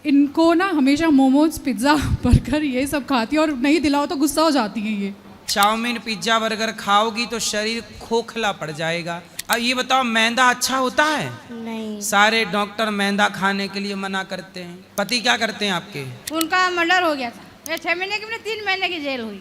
इनको ना हमेशा मोमोज, पिज्ज़ा, बर्गर ये सब खाती है और नहीं दिलाओ तो गुस्सा हो जाती है ये। चाउमीन, पिज्जा, बर्गर खाओगी तो शरीर खोखला पड़ जाएगा। अब ये बताओ, मैदा अच्छा होता है? नहीं। सारे डॉक्टर मैदा खाने के लिए मना करते हैं। पति क्या करते हैं आपके? उनका मर्डर हो गया था। ये 6 महीने की 3 महीने की जेल हुई।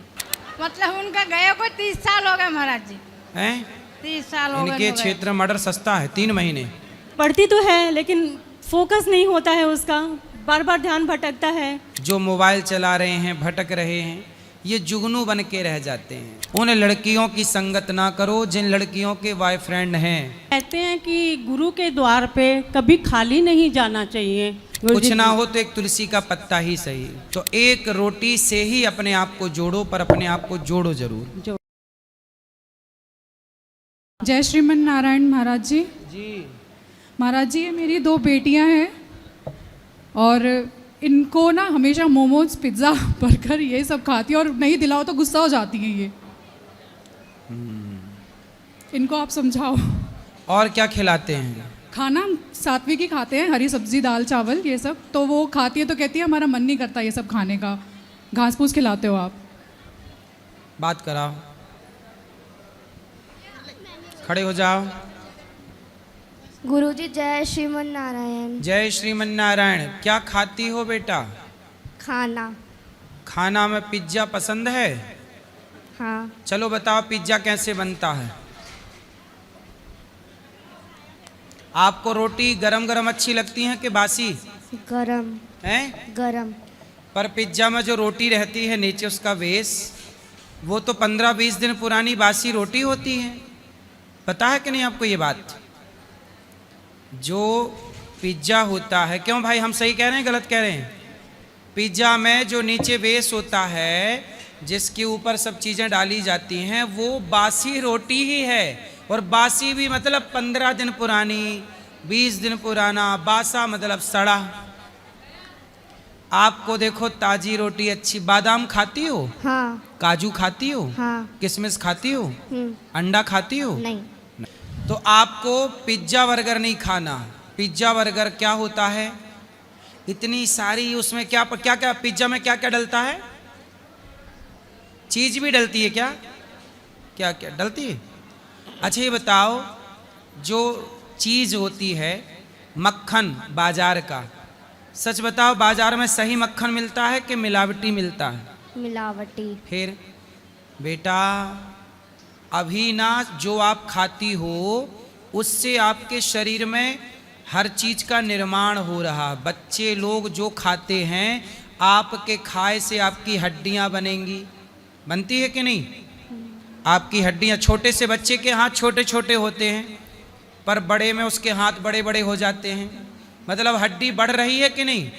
मतलब उनका गए को 30 साल हो गए महाराज जी। हैं? 30 साल हो गए। इनके क्षेत्र में मर्डर सस्ता है। 3 महीने। पढ़ती तो है लेकिन फोकस नहीं होता है उसका, बार बार ध्यान भटकता है। जो मोबाइल चला रहे हैं, भटक रहे हैं, ये जुगनू बन के रह जाते हैं। उन लड़कियों की संगत ना करो जिन लड़कियों के बॉयफ्रेंड हैं। कहते हैं कि गुरु के द्वार पे कभी खाली नहीं जाना चाहिए। कुछ ना हो तो एक तुलसी का पत्ता ही सही। तो एक रोटी से ही अपने आप को जोड़ो, पर अपने आप को जोड़ो जरूर। जय श्रीमन नारायण महाराज जी। जी महाराज जी, ये मेरी 2 बेटियां हैं और इनको ना हमेशा मोमोज, पिज़्ज़ा, बर्गर ये सब खाती है और नहीं दिलाओ तो गुस्सा हो जाती हैं ये। इनको आप समझाओ। और क्या खिलाते हैं? खाना सात्विक ही खाते हैं, हरी सब्जी, दाल, चावल ये सब। तो वो खाती है तो कहती है हमारा मन नहीं करता ये सब खाने का। घास फूस खिलाते हो आप? बात कराओ, खड़े हो जाओ। गुरुजी जय श्रीमन नारायण। जय श्रीमन नारायण। क्या खाती हो बेटा? खाना। खाना में पिज्जा पसंद है? हाँ। चलो बताओ पिज्जा कैसे बनता है? आपको रोटी गरम गरम अच्छी लगती है कि बासी? गरम। हैं? गरम। पर पिज्जा में जो रोटी रहती है नीचे उसका बेस, वो तो 15-20 दिन पुरानी बासी रोटी होती है। पता है कि नहीं आपको ये बात? जो पिज्जा होता है, क्यों भाई हम सही कह रहे हैं गलत कह रहे हैं? पिज्जा में जो नीचे बेस होता है, जिसके ऊपर सब चीज़ें डाली जाती हैं, वो बासी रोटी ही है। और बासी भी मतलब 15 दिन पुरानी, 20 दिन पुराना। बासा मतलब सड़ा। आपको देखो ताजी रोटी अच्छी। बादाम खाती हो? हाँ। काजू खाती हो? हाँ। किशमिश खाती हो? अंडा खाती हो? नहीं। तो आपको पिज्जा बर्गर नहीं खाना। पिज्जा बर्गर क्या होता है? इतनी सारी उसमें क्या क्या पिज्जा में क्या क्या डलता है? चीज भी डलती है क्या? क्या क्या डलती है? अच्छा ये बताओ, जो चीज होती है, मक्खन बाजार का, सच बताओ बाजार में सही मक्खन मिलता है कि मिलावटी मिलता है? मिलावटी। फिर बेटा, अभी ना जो आप खाती हो उससे आपके शरीर में हर चीज का निर्माण हो रहा। बच्चे लोग जो खाते हैं, आपके खाए से आपकी हड्डियां बनेंगी। बनती है कि नहीं? आपकी हड्डियां, छोटे से बच्चे के हाथ छोटे छोटे होते हैं, पर बड़े में उसके हाथ बड़े बड़े हो जाते हैं। मतलब हड्डी बढ़ रही है कि नहीं?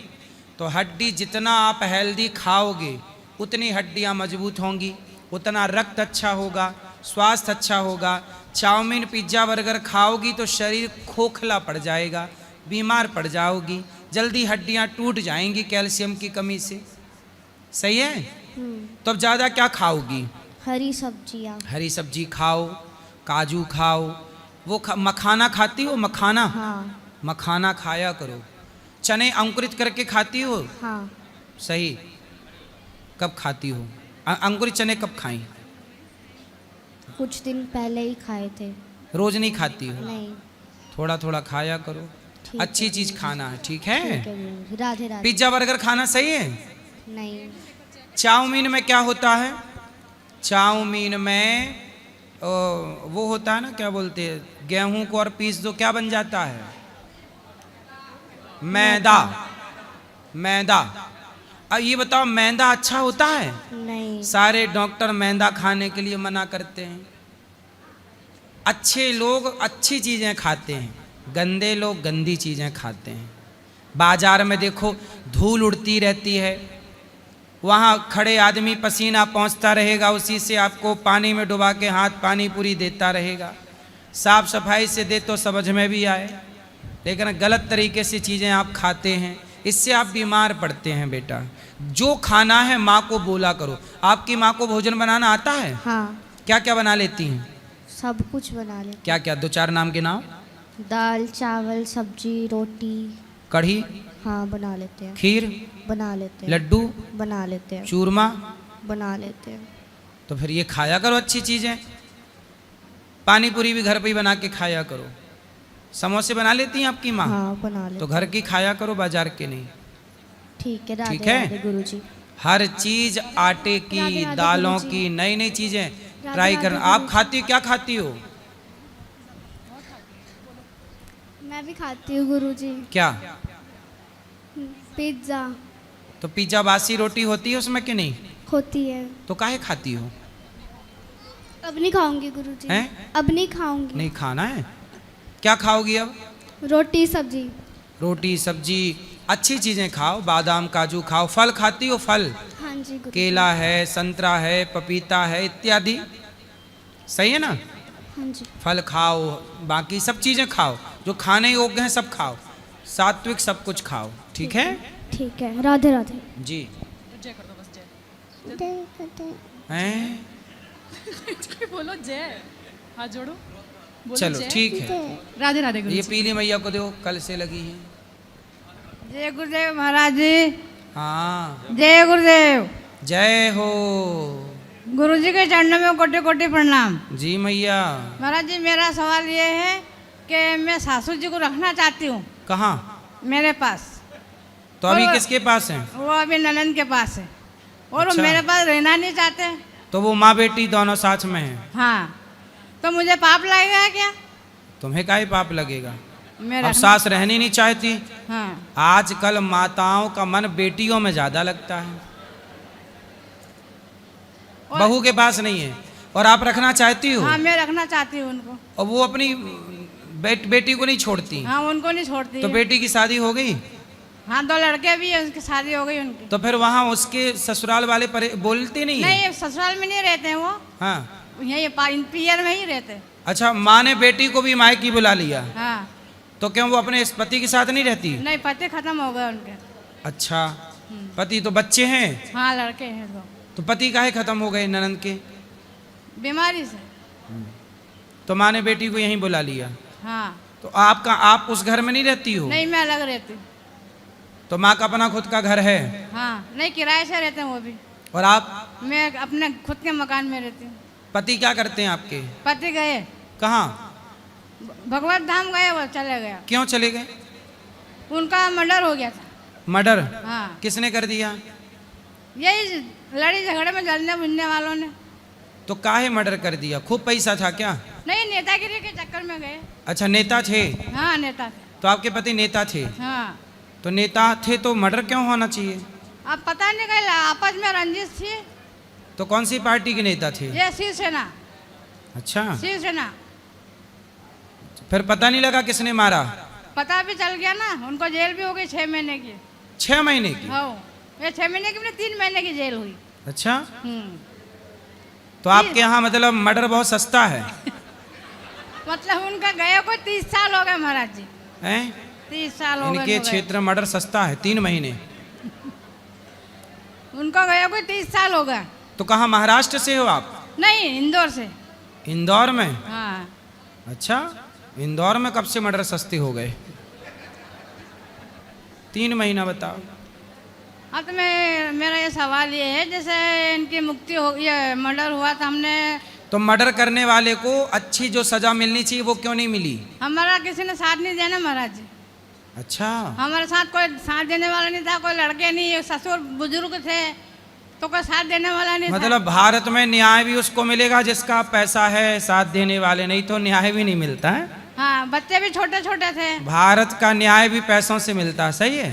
तो हड्डी जितना आप हेल्दी खाओगे उतनी हड्डियां मजबूत होंगी, उतना रक्त अच्छा होगा, स्वास्थ्य अच्छा होगा। चाउमीन, पिज्जा, बर्गर खाओगी तो शरीर खोखला पड़ जाएगा, बीमार पड़ जाओगी, जल्दी हड्डियां टूट जाएंगी कैल्शियम की कमी से। सही है? तो अब ज़्यादा क्या खाओगी? हरी सब्जियाँ। हरी सब्जी खाओ, काजू खाओ। वो मखाना खाती हो? मखाना? हाँ। मखाना खाया करो। चने अंकुरित करके खाती हो? हाँ। सही। कब खाती हो? अंकुरित चने कब खाई? कुछ दिन पहले ही खाए थे। रोज नहीं खाती हो? नहीं। थोड़ा थोड़ा खाया करो। ठीक अच्छी है, चीज खाना है, ठीक है? ठीक है गुरुजी। राधे राधे। पिज्जा बर्गर खाना सही है? नहीं। चाउमीन में क्या होता है? चाउमीन में वो होता है ना, क्या बोलते हैं, गेहूं को और पीस दो, क्या बन जाता है? मैदा। मैदा। अब ये बताओ, मैदा अच्छा होता है? नहीं। सारे डॉक्टर मैदा खाने के लिए मना करते हैं। अच्छे लोग अच्छी चीज़ें खाते हैं, गंदे लोग गंदी चीज़ें खाते हैं। बाजार में देखो धूल उड़ती रहती है, वहाँ खड़े आदमी पसीना पहुँचता रहेगा, उसी से आपको पानी में डुबा के हाथ पानी पूरी देता रहेगा। साफ सफाई से दे तो समझ में भी आए, लेकिन गलत तरीके से चीज़ें आप खाते हैं, इससे आप बीमार पड़ते हैं। बेटा, जो खाना है माँ को बोला करो। आपकी माँ को भोजन बनाना आता है? हाँ। क्या क्या बना लेती हैं? सब कुछ बना लेते। क्या क्या? 2-4 नाम के नाम। दाल, चावल, सब्जी, रोटी। कढ़ी? हाँ बना लेते हैं। खीर, बना लेते हैं। लड्डू, बना लेते हैं। चूरमा, बना लेते हैं। तो फिर ये खाया करो अच्छी चीजें। पानी पूरी भी घर पे ही बना के खाया करो। समोसे बना लेती हैं आपकी माँ? हाँ बना तो लेते घर की खाया करो, बाजार के नहीं। ठीक है। राधे ठीक है? राधे गुरुजी। हर चीज आटे की, राधे राधे दालों गुरुजी। की, नई नई चीजें राधे ट्राई राधे करना। आप गुरुजी। खाती हो, क्या खाती हो? मैं भी खाती हूँ गुरुजी। क्या? पिज्ज़ा तो पिज्जा बासी रोटी होती है उसमें कि नहीं? होती है। तो काहे खाती हो? अब नहीं खाऊंगी गुरुजी। हैं? अब नहीं खाऊंगी। नहीं खाना है? क्या खाओगी अब? रोटी सब्जी। रोटी सब्जी, अच्छी चीजें खाओ, बादाम काजू खाओ। फल खाती हो? फल, हाँ जी गुरुजी। केला है, संतरा है, पपीता है, इत्यादि। सही है ना? हाँ जी। फल खाओ, बाकी सब चीजें खाओ जो खाने योग्य हैं, सब खाओ। सात्विक सब कुछ खाओ, ठीक है? ठीक है। राधे राधे। जी। जय जय। हैं? बोलो जय, हाथ जोड़ो, बोलो चलो जय। ठीक है। राधे राधे ये गुरुजी। पीली मैया को दो, कल से लगी है। जय गुरुदेव महाराज जी। हाँ, जय गुरुदेव। जय हो। गुरुजी के चरणों में कोटि कोटि प्रणाम। जी मैया। महाराज जी मेरा सवाल ये है कि मैं सासू जी को रखना चाहती हूँ कहाँ? मेरे पास। तो अभी और- किसके पास है? वो अभी ननन के पास है और अच्छा। वो मेरे पास रहना नहीं चाहते। तो वो माँ बेटी दोनों साथ में हैं। हाँ, तो मुझे पाप लगेगा क्या? तुम्हें काहे पाप लगेगा? मेरा अब सास रहनी नहीं चाहती। हाँ। आजकल माताओं का मन बेटियों में ज्यादा लगता है, और- बहू के पास नहीं है। और आप रखना चाहती हो? हाँ मैं रखना चाहती हूँ उनको। और वो अपनी बेटी को नहीं छोड़ती। हाँ उनको नहीं छोड़ती तो है। बेटी की शादी हो गई? हाँ 2 लड़के भी हैं, उनकी शादी हो गई उनकी। तो फिर वहाँ उसके ससुराल वाले बोलते नहीं है? नहीं ससुराल में नहीं रहते हैं वो, हाँ। यही पियर में ही रहते हैं। अच्छा, माँ ने बेटी को भी मायकी बुला लिया, हाँ। तो क्यों वो अपने इस पति के साथ नहीं रहती? नहीं पति खत्म हो गए उनके। अच्छा, पति तो बच्चे हैं। हाँ लड़के हैं 2। तो पति काहे खत्म हो गए ननद के? बीमारी से। तो माँ ने बेटी को यहीं बुला लिया। हाँ। तो आप उस घर में नहीं रहती हो? नहीं मैं अलग रहती हूँ। तो माँ का अपना खुद का घर है? हाँ नहीं किराए से रहते हैं वो भी। और आप? मैं अपने खुद के मकान में रहती हूँ। पति क्या करते हैं आपके? पति गए कहाँ? भगवत धाम गए, वो चले गए। क्यों चले गए? उनका मर्डर हो गया था। मर्डर? हाँ किसने कर दिया? यही लड़ी झगड़े में जलने बुझने वालों ने। तो काहे मर्डर कर दिया? खूब पैसा था क्या? नहीं नेतागिरी के चक्कर में गए। अच्छा, नेता थे? हाँ नेता थे। तो आपके पति नेता थे? हाँ। तो नेता थे तो मर्डर क्यों होना चाहिए? अब पता नहीं कहीं आपस में रंजिश थी। तो कौन सी पार्टी के नेता थे? ये शिवसेना। अच्छा, शिवसेना। फिर पता नहीं लगा किसने मारा? पता भी चल गया ना, उनको जेल भी हो गई 6 महीने की। 6 महीने की? हाँ ये 6 महीने की नहीं 3 महीने की जेल हुई। अच्छा, तो आपके यहाँ मतलब मर्डर बहुत सस्ता है? मतलब उनका गए को 30 साल हो गए महाराज जी। हैं? 30 साल हो गए इनके उनको गए। क्षेत्र में मर्डर सस्ता है, 3 महीने। उनको गए को 30 साल हो गए। तो कहाँ, महाराष्ट्र से हो आप? नहीं इंदौर से। इंदौर में? हाँ। अच्छा, इंदौर में कब से मर्डर सस्ते हो गए? 3 महीना बताओ। हाँ तो मेरा ये सवाल ये है, जैसे इनकी मुक्ति हो, ये मर्डर हुआ था, हमने तो मर्डर करने वाले को अच्छी जो सजा मिलनी चाहिए वो क्यों नहीं मिली? हमारा किसी ने साथ नहीं दिया ना महाराज जी। अच्छा, हमारे साथ कोई साथ देने वाला नहीं था, कोई लड़के नहीं, ससुर बुजुर्ग थे तो कोई साथ देने वाला नहीं था। मतलब भारत में न्याय भी उसको मिलेगा जिसका पैसा है, साथ देने वाले नहीं तो न्याय भी नहीं मिलता है। हाँ बच्चे भी छोटे छोटे थे। भारत का न्याय भी पैसों से मिलता है, सही है?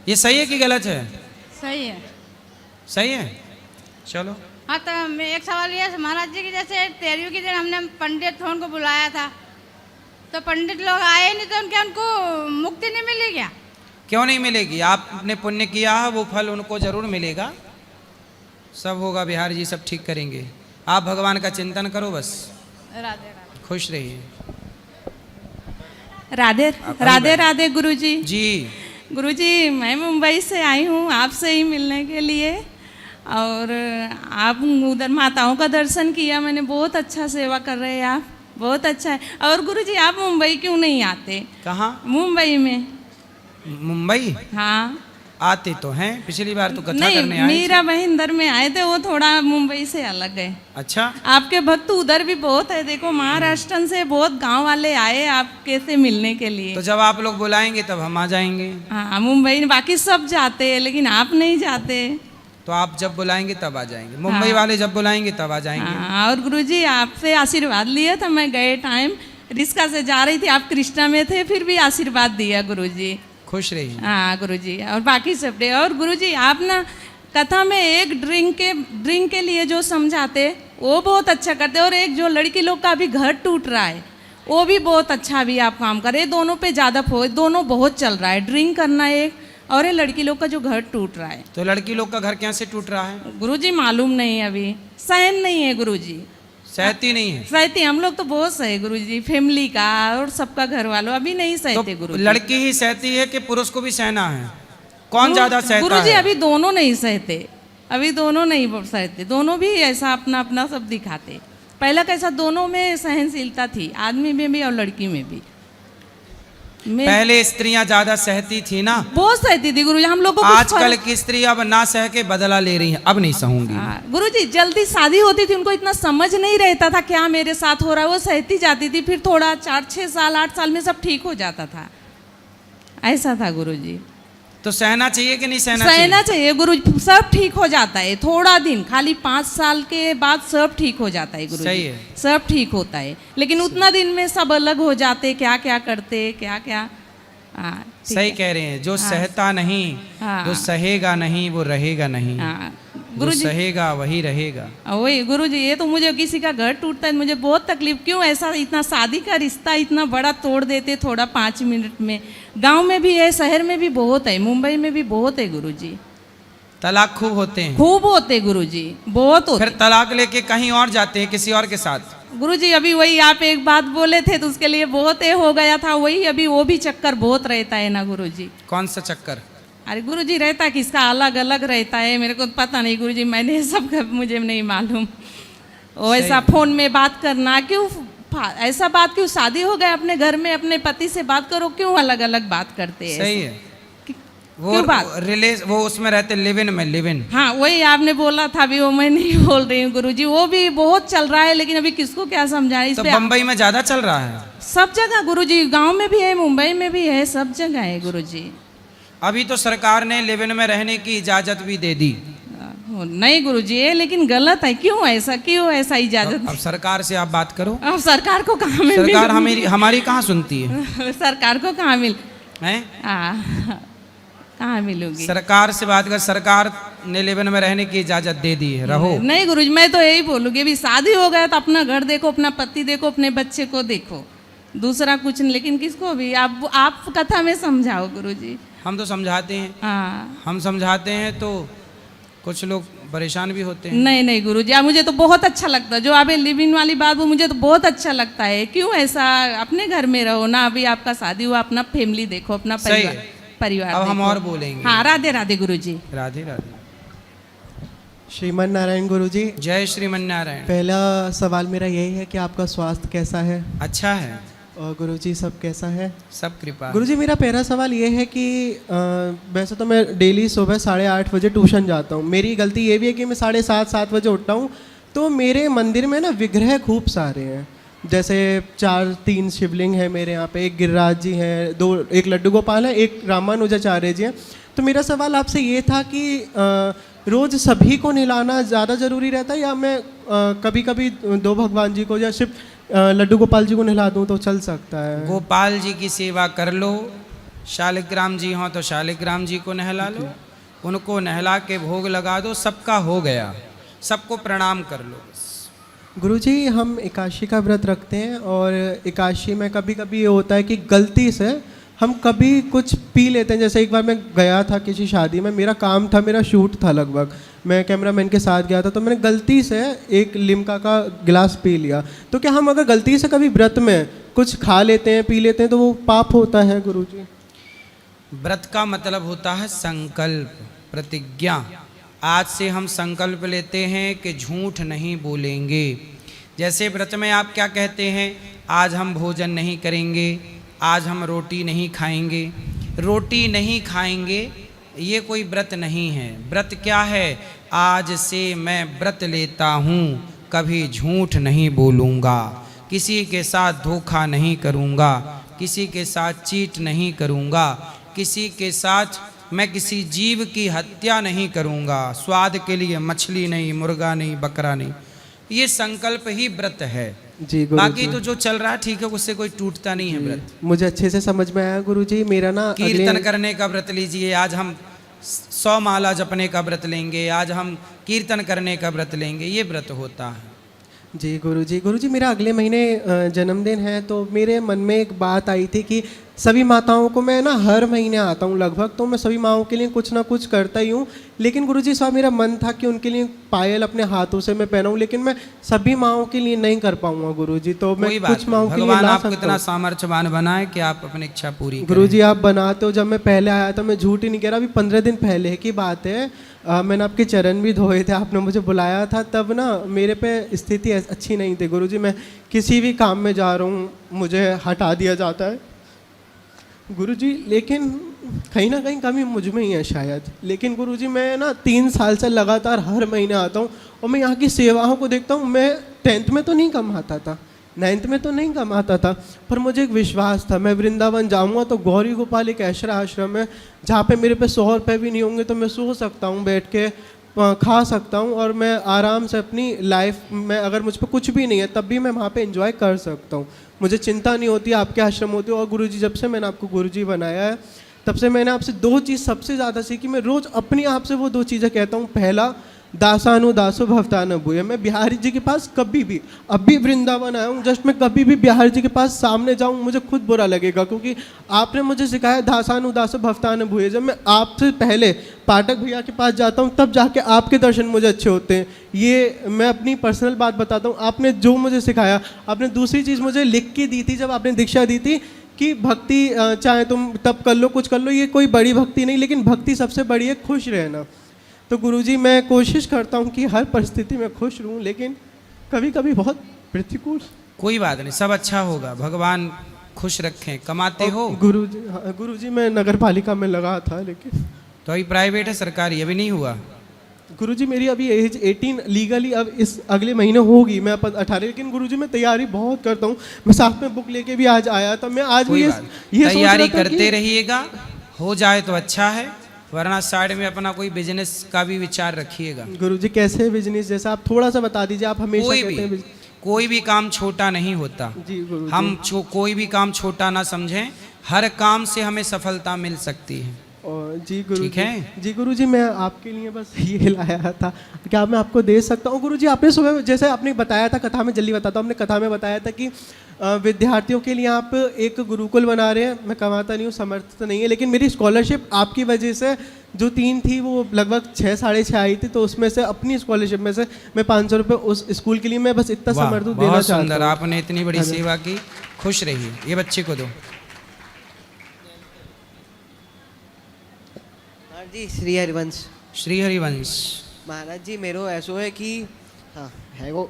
ये सही है कि गलत है? सही है। सही है, चलो। हाँ तो मैं एक सवाल ये है महाराज जी की, जैसे 13वीं के दिन हमने पंडित उनको बुलाया था, तो पंडित लोग आए नहीं, तो उनको मुक्ति नहीं मिली क्या? क्यों नहीं मिलेगी? आपने पुण्य किया है, वो फल उनको जरूर मिलेगा। सब होगा, बिहार जी सब ठीक करेंगे। आप भगवान का चिंतन करो बस, राधे राधे। खुश रहिए। राधे राधे राधे गुरुजी। जी। गुरुजी मैं मुंबई से आई हूँ आपसे ही मिलने के लिए, और आप उधर माताओं का दर्शन किया मैंने, बहुत अच्छा सेवा कर रहे हैं आप, बहुत अच्छा है। और गुरुजी आप मुंबई क्यों नहीं आते? कहाँ? मुंबई में। मुंबई हाँ आते तो हैं, पिछली बार तो कथा नहीं, करने आए थे। मीरा महेंद्र में आए थे, वो थोड़ा मुंबई से अलग है। अच्छा, आपके भक्त उधर भी बहुत है, देखो महाराष्ट्र से बहुत गांव वाले आए आपके से मिलने के लिए। तो जब आप लोग बुलाएंगे तब हम आ जाएंगे। हाँ मुंबई बाकी सब जाते हैं लेकिन आप नहीं जाते। तो आप जब बुलाएंगे तब आ जाएंगे, मुंबई वाले जब बुलाएंगे तब आ जाएंगे। हाँ, और गुरुजी आपसे आशीर्वाद लिया था, मैं गए टाइम रिस्का से जा रही थी, आप कृष्णा में थे, फिर भी आशीर्वाद दिया गुरुजी। खुश रहिए। हाँ गुरुजी, और बाकी सब डे। और गुरुजी आप ना कथा में एक ड्रिंक के लिए जो समझाते वो बहुत अच्छा करते, और एक जो लड़की लोग का अभी घर टूट रहा है वो भी बहुत अच्छा भी आप काम करे। दोनों पे ज़्यादा दोनों बहुत चल रहा है, ड्रिंक करना एक, और ये लड़की लोग का जो घर टूट रहा है। तो लड़की लोग का घर कैसे टूट रहा है? गुरुजी मालूम नहीं है, अभी सहन नहीं है गुरुजी, सहती नहीं है। सहती हम लोग तो बहुत सहे गुरुजी, फैमिली का और सबका घर वालों, अभी नहीं सहते तो गुरुजी। लड़की ही सहती है कि पुरुष को भी सहना है? कौन ज्यादा सहता गुरुजी है? अभी दोनों नहीं सहते, अभी दोनों नहीं सहते, दोनों भी ऐसा अपना अपना सब दिखाते। पहला कैसा दोनों में सहनशीलता थी, आदमी में भी और लड़की में भी। पहले स्त्रियां ज्यादा सहती थी ना, बहुत सहती थी गुरुजी, हम लोग को कुछ आजकल की स्त्री अब ना सह के बदला ले रही है, अब नहीं सहूंगी। गुरुजी जल्दी शादी होती थी, उनको इतना समझ नहीं रहता था क्या मेरे साथ हो रहा है, वो सहती जाती थी, फिर थोड़ा 4-6 साल 8 साल में सब ठीक हो जाता था, ऐसा था गुरुजी। तो सहना चाहिए कि नहीं सहना चाहिए गुरुजी, सब ठीक हो जाता है, थोड़ा दिन खाली 5 साल के बाद सब ठीक हो जाता है गुरुजी। सही है। सब ठीक होता है, लेकिन उतना दिन में सब अलग हो जाते, क्या क्या करते क्या क्या। हाँ सही कह रहे हैं, जो सहता नहीं, हाँ। जो सहेगा नहीं वो रहेगा नहीं, हाँ जो गुरुजी, सहेगा वही रहेगा। वही गुरुजी, ये तो मुझे किसी का घर टूटता है मुझे बहुत तकलीफ, क्यों ऐसा इतना शादी का रिश्ता इतना बड़ा तोड़ देते थोड़ा 5 मिनट में। गांव में भी है, शहर में भी बहुत है, मुंबई में भी बहुत है गुरुजी, तलाक खूब होते हैं, खूब होते गुरुजी, बहुत होते। फिर तलाक लेके कहीं और जाते हैं किसी और के साथ। गुरुजी अभी वही आप एक बात बोले थे तो उसके लिए बहुत हो गया था, वही अभी वो भी चक्कर बहुत रहता है ना गुरुजी। कौन सा चक्कर? अरे गुरुजी रहता है किसका अलग अलग रहता है, मेरे को पता नहीं गुरुजी, मैंने सब मुझे नहीं मालूम। वो ऐसा फोन में बात करना, क्यों ऐसा बात, क्यों शादी हो गए अपने घर में अपने पति से बात करो, क्यों अलग अलग बात करते हैं? सही है, वो उसमें रहते लिव इन में, लिव इन। हाँ वही आपने बोला था अभी, वो मैं नहीं बोल रही हूँ गुरुजी, वो भी बहुत चल रहा है, लेकिन अभी किसको क्या समझाए। तो बम्बई में ज्यादा चल रहा है? सब जगह गुरुजी, गांव में भी है, मुंबई में भी है, सब जगह है गुरुजी। अभी तो सरकार ने लिव इन में रहने की इजाजत भी दे दी। नहीं गुरुजी ये लेकिन गलत है, क्यों ऐसा इजाजत? अब सरकार से आप बात करो। अब सरकार को कहाँ मिल, सरकार हमारी कहाँ सुनती है? सरकार को कहाँ मिल हैं? कहाँ मिलूंगी? सरकार से बात कर, सरकार ने लिव इन में रहने की इजाजत दे दी है, रहो। नहीं गुरुजी मैं तो यही बोलूँगी, अभी शादी हो गया तो अपना घर देखो, अपना पति देखो, अपने बच्चे को देखो, दूसरा कुछ नहीं। लेकिन किसको भी आप कथा में समझाओ गुरुजी। हम तो समझाते हैं, हाँ हम समझाते हैं तो कुछ लोग परेशान भी होते हैं। नहीं गुरुजी आप, मुझे तो बहुत अच्छा लगता है जो आप लिव इन वाली बात, वो मुझे तो बहुत अच्छा लगता है। क्यों ऐसा, अपने घर में रहो ना, अभी आपका शादी हुआ, अपना फैमिली देखो, अपना परिवार। अब हम और बोलेंगे। हाँ राधे राधे गुरुजी। राधे राधे। श्रीमन नारायण गुरुजी। जय श्रीमन नारायण। पहला सवाल मेरा यही है कि आपका स्वास्थ्य कैसा है? अच्छा है। और गुरुजी सब कैसा है? सब कृपा। गुरुजी मेरा पहला सवाल ये है कि वैसे तो मैं डेली सुबह 8:30 बजे ट्यूशन जाता हूँ, मेरी गलती ये भी है कि मैं 7:30 बजे उठता हूँ। तो मेरे मंदिर में ना विग्रह खूब सारे हैं, जैसे 3 शिवलिंग है मेरे यहाँ पे, एक गिरिराज जी हैं, 2 एक लड्डू गोपाल है, एक रामानुजाचार्य जी हैं। तो मेरा सवाल आपसे ये था कि रोज़ सभी को नहलाना ज़्यादा ज़रूरी रहता है, या मैं कभी कभी 2 भगवान जी को या सिर्फ लड्डू गोपाल जी को नहला दूँ तो चल सकता है? गोपाल जी की सेवा कर लो, शालिग्राम जी हों तो शालिग्राम जी को नहला लो, उनको नहला के भोग लगा दो, सबका हो गया, सबको प्रणाम कर लो। गुरुजी हम एकादशी का व्रत रखते हैं, और एकादशी में कभी कभी ये होता है कि गलती से हम कभी कुछ पी लेते हैं। जैसे एक बार मैं गया था किसी शादी में, मेरा काम था, मेरा शूट था लगभग, मैं कैमरामैन के साथ गया था, तो मैंने गलती से एक लिम्का का गिलास पी लिया। तो क्या हम अगर गलती से कभी व्रत में कुछ खा लेते हैं, पी लेते हैं, तो वो पाप होता है गुरुजी? व्रत का मतलब होता है संकल्प, प्रतिज्ञा। आज से हम संकल्प लेते हैं कि झूठ नहीं बोलेंगे। जैसे व्रत में आप क्या कहते हैं, आज हम भोजन नहीं करेंगे, आज हम रोटी नहीं खाएंगे। रोटी नहीं खाएंगे, ये कोई व्रत नहीं है। व्रत क्या है? आज से मैं व्रत लेता हूँ, कभी झूठ नहीं बोलूँगा, किसी के साथ धोखा नहीं करूँगा, किसी के साथ चीट नहीं करूँगा, किसी के साथ मैं किसी जीव की हत्या नहीं करूँगा, स्वाद के लिए मछली नहीं, मुर्गा नहीं, बकरा नहीं। ये संकल्प ही व्रत है। जी गुरु बाकी जी। तो जो चल रहा है ठीक है, उससे कोई टूटता नहीं है व्रत। मुझे अच्छे से समझ में आया गुरु जी। मेरा ना कीर्तन करने का व्रत लीजिए, आज हम 100 माला जपने का व्रत लेंगे, आज हम कीर्तन करने का व्रत लेंगे, ये व्रत होता है। जी गुरु जी। गुरु जी मेरा अगले महीने जन्मदिन है, तो मेरे मन में एक बात आई थी कि सभी माताओं को मैं ना हर महीने आता हूँ लगभग, तो मैं सभी माओं के लिए कुछ ना कुछ करता ही हूँ। लेकिन गुरु जी साहब मेरा मन था कि उनके लिए पायल अपने हाथों से मैं पहनाऊँ, लेकिन मैं सभी माओं के लिए नहीं कर पाऊंगा गुरु जी। तो मैं कुछ माओं के लिए भगवान ला आपको सकता इतना हूँ। सामर्थ्यवान बनाए कि आप अपनी इच्छा पूरी गुरु करें। जी आप बनाते हो। जब मैं पहले आया था, मैं झूठ ही नहीं कह रहा, अभी 15 दिन पहले की बात है, मैंने आपके चरण भी धोए थे, आपने मुझे बुलाया था, तब ना मेरे पे स्थिति अच्छी नहीं थी गुरु जी। मैं किसी भी काम में जा रहा हूँ मुझे हटा दिया जाता है गुरु जी, लेकिन कहीं ना कहीं कमी मुझ में ही है शायद। लेकिन गुरु जी मैं ना 3 साल से लगातार हर महीने आता हूँ और मैं यहाँ की सेवाओं को देखता हूँ। मैं 10th में तो नहीं कमाता था, 9th में तो नहीं कमाता था, पर मुझे एक विश्वास था मैं वृंदावन जाऊँगा तो गौरी गोपाल एक ऐसा आश्रम है जहाँ पे मेरे पे 100 रुपये भी नहीं होंगे, तो मैं सो सकता हूँ बैठ के, खा सकता हूँ, और मैं आराम से अपनी लाइफ में, अगर मुझ पर कुछ भी नहीं है तब भी मैं वहाँ पे एंजॉय कर सकता हूँ। मुझे चिंता नहीं होती आपके आश्रम होते हो। और गुरुजी जब से मैंने आपको गुरुजी बनाया है तब से मैंने आपसे 2 चीज़ सबसे ज़्यादा सीखी। मैं रोज़ अपने आप से वो 2 चीज़ें कहता हूँ। पहला, दासानुदासो भवतान भूय। मैं बिहारी जी के पास कभी भी, अभी वृंदावन आया हूँ जस्ट, मैं कभी भी बिहारी जी के पास सामने जाऊँ मुझे खुद बुरा लगेगा, क्योंकि आपने मुझे सिखाया दासानुदासो भवतान भूय। जब मैं आपसे पहले पाठक भैया के पास जाता हूँ तब जाके आपके दर्शन मुझे अच्छे होते हैं। ये मैं अपनी पर्सनल बात बताता हूँ, आपने जो मुझे सिखाया। आपने दूसरी चीज़ मुझे लिख के दी थी जब आपने दीक्षा दी थी कि भक्ति चाहे तुम तब कर लो, कुछ कर लो, ये कोई बड़ी भक्ति नहीं, लेकिन भक्ति सबसे बड़ी है खुश रहना। तो गुरुजी मैं कोशिश करता हूँ कि हर परिस्थिति में खुश रहूँ, लेकिन कभी कभी बहुत प्रतिकूल। कोई बात नहीं, सब अच्छा होगा, भगवान खुश रखें। कमाते हो? गुरुजी, हाँ गुरुजी मैं नगर पालिका में लगा था, लेकिन तो अभी प्राइवेट है, सरकारी अभी नहीं हुआ? गुरुजी मेरी अभी एज 18 लीगली अब इस अगले महीने होगी, मैं 18, लेकिन गुरुजी मैं तैयारी बहुत करता हूँ। मैं साथ में बुक लेके भी आज आया था। मैं आज भी ये तैयारी करते रहिएगा, हो जाए तो अच्छा है, वरना साइड में अपना कोई बिजनेस का भी विचार रखिएगा। गुरुजी कैसे बिजनेस, जैसा आप थोड़ा सा बता दीजिए। आप हमेशा कहते हैं कोई भी काम छोटा नहीं होता। जी गुरुजी। हम कोई भी काम छोटा ना समझें, हर काम से हमें सफलता मिल सकती है। और जी गुरु ठीक है? जी गुरुजी मैं आपके लिए बस ये लाया था, क्या मैं आपको दे सकता हूँ? गुरुजी आपने सुबह जैसे आपने बताया था, कथा में जल्दी बताता हूँ, आपने कथा में बताया था कि विद्यार्थियों के लिए आप एक गुरुकुल बना रहे हैं। मैं कमाता नहीं हूँ, समर्थ तो नहीं है, लेकिन मेरी स्कॉलरशिप आपकी वजह से जो 3 थी वो लगभग 6 साढ़े 6 आई थी, तो उसमें से अपनी स्कॉलरशिप में से मैं 500 रुपये उस स्कूल के लिए मैं बस इतना समर्थ देना बहुत चाहता सुंदर, हूँ। आपने इतनी बड़ी सेवा की, खुश रहिए। ये बच्चे को दो। जी श्री हरिवंश। श्री हरिवंश। महाराज जी मेरो ऐसो है कि हाँ है वो,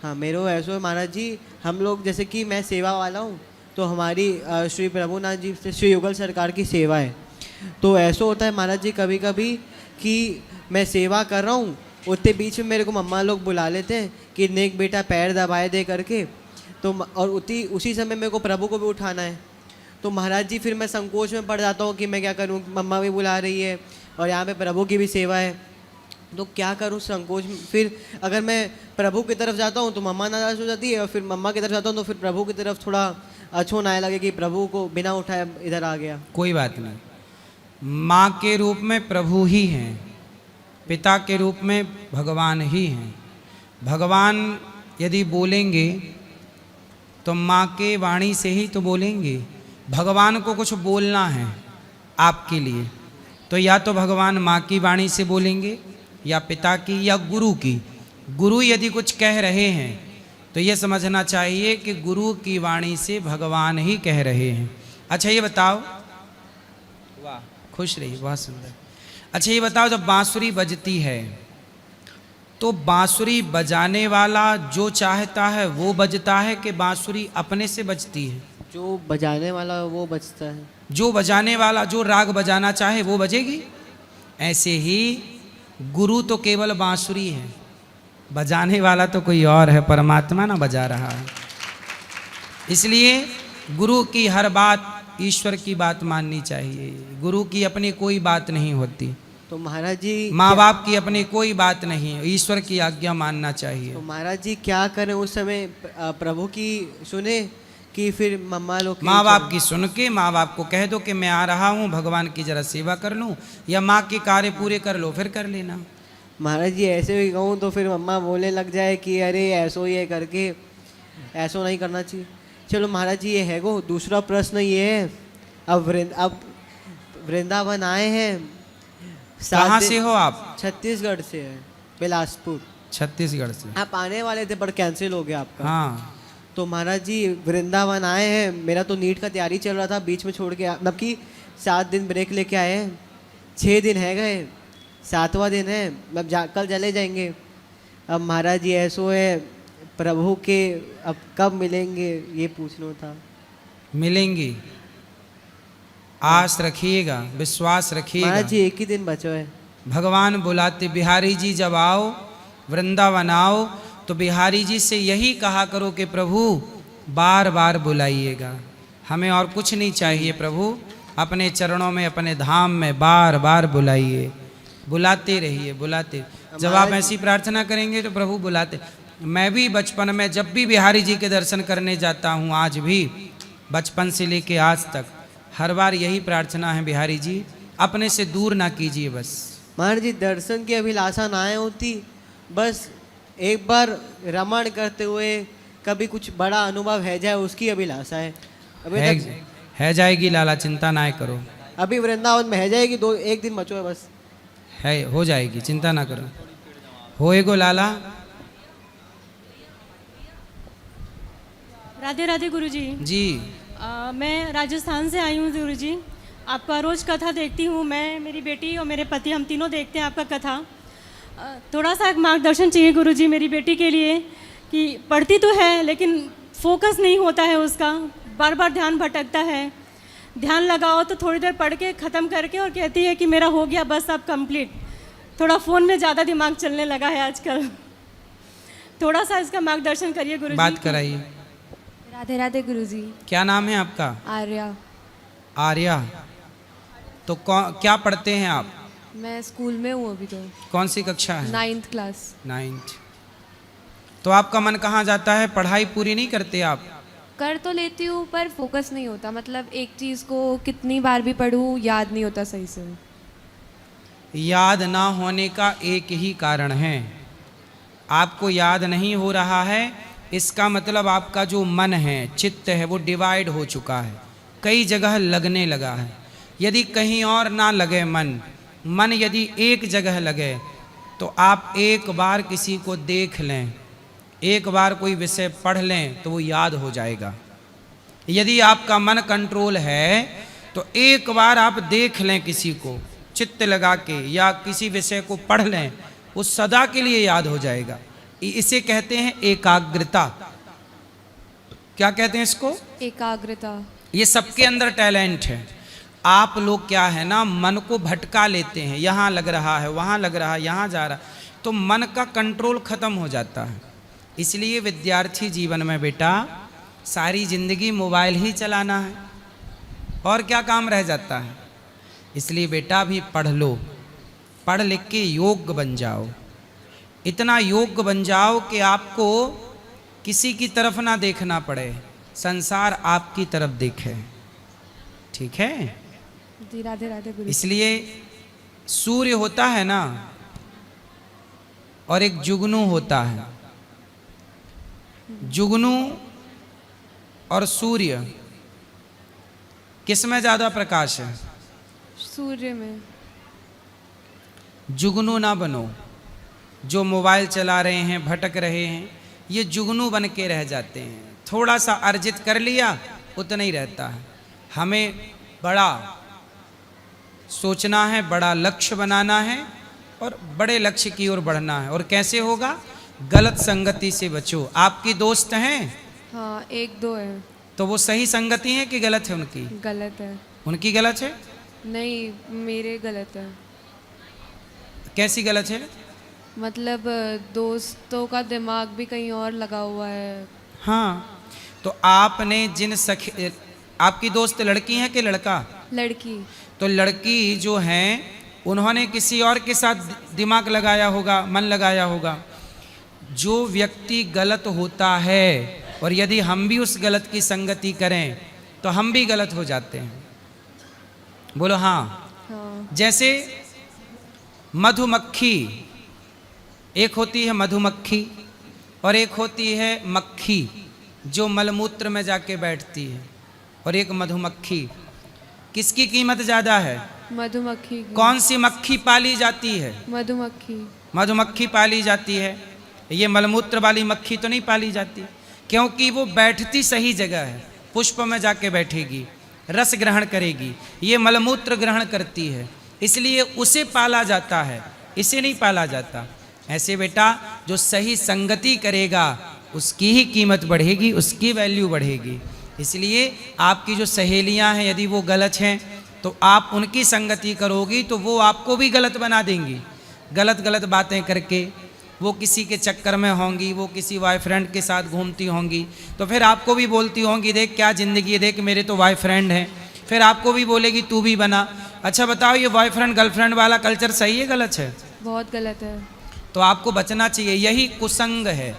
हाँ मेरो ऐसो है महाराज जी, हम लोग जैसे कि मैं सेवा वाला हूँ, तो हमारी श्री प्रभुनाथ जी से श्री युगल सरकार की सेवा है। तो ऐसा होता है महाराज जी कभी कभी कि मैं सेवा कर रहा हूँ, उतने बीच में मेरे को मम्मा लोग बुला लेते हैं कि नेक बेटा पैर दबाए दे करके, तो और उसी समय मेरे को प्रभु को भी उठाना है। तो महाराज जी फिर मैं संकोच में पड़ जाता हूँ कि मैं क्या करूँ, मम्मा भी बुला रही है और यहाँ पे प्रभु की भी सेवा है, तो क्या करूँ संकोच में। फिर अगर मैं प्रभु की तरफ जाता हूँ तो मम्मा नाराज़ हो जाती है, और फिर मम्मा की तरफ जाता हूँ तो फिर प्रभु की तरफ थोड़ा अच्छो ना लगे कि प्रभु को बिना उठाए इधर आ गया। कोई बात नहीं, माँ के रूप में प्रभु ही हैं, पिता के रूप में भगवान ही हैं। भगवान यदि बोलेंगे तो माँ के वाणी से ही तो बोलेंगे। भगवान को कुछ बोलना है आपके लिए, तो या तो भगवान माँ की वाणी से बोलेंगे, या पिता की, या गुरु की। गुरु यदि कुछ कह रहे हैं तो ये समझना चाहिए कि गुरु की वाणी से भगवान ही कह रहे हैं। अच्छा ये बताओ, वाह खुश रही, बहुत सुंदर। अच्छा ये बताओ, जब बांसुरी बजती है तो बांसुरी बजाने वाला जो चाहता है वो बजता है कि बांसुरी अपने से बजती है? जो बजाने वाला वो बजता है। जो बजाने वाला जो राग बजाना चाहे वो बजेगी। ऐसे ही गुरु तो केवल बांसुरी है, बजाने वाला तो कोई और है, परमात्मा ना बजा रहा है। इसलिए गुरु की हर बात ईश्वर की बात माननी चाहिए। गुरु की अपनी कोई बात नहीं होती, तो महाराज जी माँ बाप की अपनी कोई बात नहीं है, ईश्वर की आज्ञा मानना चाहिए। तो महाराज जी क्या करें उस समय, प्रभु की सुने कि फिर मम्मा लोग की माँ बाप की सुन के माँ बाप को कह दो कि मैं आ रहा हूँ, भगवान की जरा सेवा कर लूँ, या माँ के कार्य पूरे कर लो, फिर कर लेना। महाराज जी ऐसे भी कहूँ तो फिर मम्मा बोलने लग जाए कि अरे ऐसो ये करके, ऐसो नहीं करना चाहिए। चलो महाराज जी ये है गो। दूसरा प्रश्न ये है, अब वृंदावन आए हैं, कहाँ से हो आप? छत्तीसगढ़ से है, बिलासपुर। छत्तीसगढ़ से आप आने वाले थे पर कैंसिल हो गया आपका। हाँ। तो महाराज जी वृंदावन आए हैं, मेरा तो नीट का तैयारी चल रहा था, बीच में छोड़ के मतलब कि 7 दिन ब्रेक लेके आए हैं, 6 दिन है गए, 7वां दिन है, मतलब कल चले जाएंगे। अब महाराज जी ऐसो है प्रभु के अब कब मिलेंगे ये पूछना था। मिलेंगी, आस रखिएगा, विश्वास रखिएगा। महाराज जी एक ही दिन बचो है। भगवान बुलाते, बिहारी जी जब आओ वृंदावन आओ तो बिहारी जी से यही कहा करो कि प्रभु बार बार बुलाइएगा, हमें और कुछ नहीं चाहिए प्रभु, अपने चरणों में अपने धाम में बार बार बुलाइए, बुलाते रहिए, बुलाते। जब आप ऐसी प्रार्थना करेंगे तो प्रभु बुलाते। मैं भी बचपन में जब भी बिहारी जी के दर्शन करने जाता हूँ, आज भी बचपन से लेके आज तक हर बार यही प्रार्थना है, बिहारी जी अपने से दूर ना कीजिए बस। महाराज जी दर्शन की अभिलाषा ना होती, बस एक बार रमण करते हुए कभी कुछ बड़ा अनुभव है जाए उसकी अभिलाषा है। अभी तक है जाएगी लाला, चिंता ना करो। अभी वृंदावन में है जाएगी, 1 दिन बचो है बस। है, हो जाएगी, चिंता ना करो, होएगो लाला। राधे राधे गुरुजी। जी मैं राजस्थान से आई हूँ गुरुजी। आपका रोज़ कथा देखती हूँ मैं, मेरी बेटी और मेरे पति, हम तीनों देखते हैं आपका कथा। थोड़ा सा मार्गदर्शन चाहिए गुरुजी मेरी बेटी के लिए, कि पढ़ती तो है लेकिन फोकस नहीं होता है उसका, बार बार ध्यान भटकता है। ध्यान लगाओ तो थोड़ी देर पढ़ के ख़त्म करके और कहती है कि मेरा हो गया बस अब कंप्लीट। थोड़ा फ़ोन में ज़्यादा दिमाग चलने लगा है आजकल, थोड़ा सा इसका मार्गदर्शन करिए गुरुजी। बात कराइए। राधे राधे गुरुजी। क्या नाम है आपका? आर्या। आर्या। तो क्या पढ़ते हैं आप? मैं स्कूल में हूँ अभी तो। कौन सी कक्षा है? 9th class. 9th। तो आपका मन कहाँ जाता है? पढ़ाई पूरी नहीं करते आप? कर तो लेती हूँ पर फोकस नहीं होता, मतलब एक चीज़ को कितनी बार भी पढूं याद नहीं होता सही से। याद ना होने का एक ही कारण है, आपको याद नहीं हो रहा है, इसका मतलब आपका जो मन है, चित्त है, वो डिवाइड हो चुका है, कई जगह लगने लगा है। यदि कहीं और ना लगे मन यदि एक जगह लगे तो आप एक बार किसी को देख लें, एक बार कोई विषय पढ़ लें तो वो याद हो जाएगा। यदि आपका मन कंट्रोल है तो एक बार आप देख लें किसी को चित्त लगा के, या किसी विषय को पढ़ लें, वो सदा के लिए याद हो जाएगा। इसे कहते हैं एकाग्रता। क्या कहते हैं इसको? एकाग्रता। ये सबके अंदर टैलेंट है। आप लोग क्या है ना, मन को भटका लेते हैं, यहाँ लग रहा है, वहाँ लग रहा है, यहाँ जा रहा है, तो मन का कंट्रोल खत्म हो जाता है। इसलिए विद्यार्थी जीवन में बेटा सारी जिंदगी मोबाइल ही चलाना है, और क्या काम रह जाता है। इसलिए बेटा भी पढ़ लो, पढ़ लिख के योग्य बन जाओ, इतना योग्य बन जाओ कि आपको किसी की तरफ ना देखना पड़े, संसार आपकी तरफ देखे। ठीक है जी। राधे राधे गुरु। इसलिए सूर्य होता है ना, और एक जुगनू होता है। जुगनू और सूर्य किस में ज्यादा प्रकाश है? सूर्य में। जुगनू ना बनो, जो मोबाइल चला रहे हैं, भटक रहे हैं, ये जुगनू बन के रह जाते हैं। थोड़ा सा अर्जित कर लिया उतना ही रहता है। हमें बड़ा सोचना है, बड़ा लक्ष्य बनाना है, और बड़े लक्ष्य की ओर बढ़ना है। और कैसे होगा? गलत संगति से बचो। आपकी दोस्त हैं? हाँ 1-2 है। तो वो सही संगति है कि गलत है उनकी? गलत है। उनकी गलत है? नहीं, मेरे गलत है। कैसी गलत है? मतलब दोस्तों का दिमाग भी कहीं और लगा हुआ है। हाँ, तो आपने जिन सखी, आपकी दोस्त लड़की है कि लड़का? लड़की। तो लड़की जो हैं उन्होंने किसी और के साथ दिमाग लगाया होगा, मन लगाया होगा। जो व्यक्ति गलत होता है और यदि हम भी उस गलत की संगति करें तो हम भी गलत हो जाते हैं। बोलो हाँ। हाँ। जैसे मधुमक्खी, एक होती है मधुमक्खी और एक होती है मक्खी जो मलमूत्र में जाके बैठती है, और एक मधुमक्खी। किसकी कीमत ज़्यादा है? मधुमक्खी की। कौन सी मक्खी पाली जाती है? मधुमक्खी। मधुमक्खी पाली जाती है। ये मलमूत्र वाली मक्खी तो नहीं पाली जाती, क्योंकि वो बैठती सही जगह है, पुष्प में जाके बैठेगी, रस ग्रहण करेगी। ये मलमूत्र ग्रहण करती है, इसलिए उसे पाला जाता है, इसे नहीं पाला जाता। ऐसे बेटा जो सही संगति करेगा उसकी ही कीमत बढ़ेगी, उसकी वैल्यू बढ़ेगी। इसलिए आपकी जो सहेलियां हैं यदि वो गलत हैं तो आप उनकी संगति करोगी तो वो आपको भी गलत बना देंगी। गलत गलत बातें करके वो किसी के चक्कर में होंगी, वो किसी बॉयफ्रेंड के साथ घूमती होंगी, तो फिर आपको भी बोलती होंगी देख क्या ज़िंदगी है, देख मेरे तो बॉयफ्रेंड हैं। फिर आपको भी बोलेगी तू भी बना। अच्छा बताओ, ये बॉयफ्रेंड गर्लफ्रेंड वाला कल्चर सही है गलत है? बहुत गलत है। तो आपको बचना चाहिए, यही कुसंग है।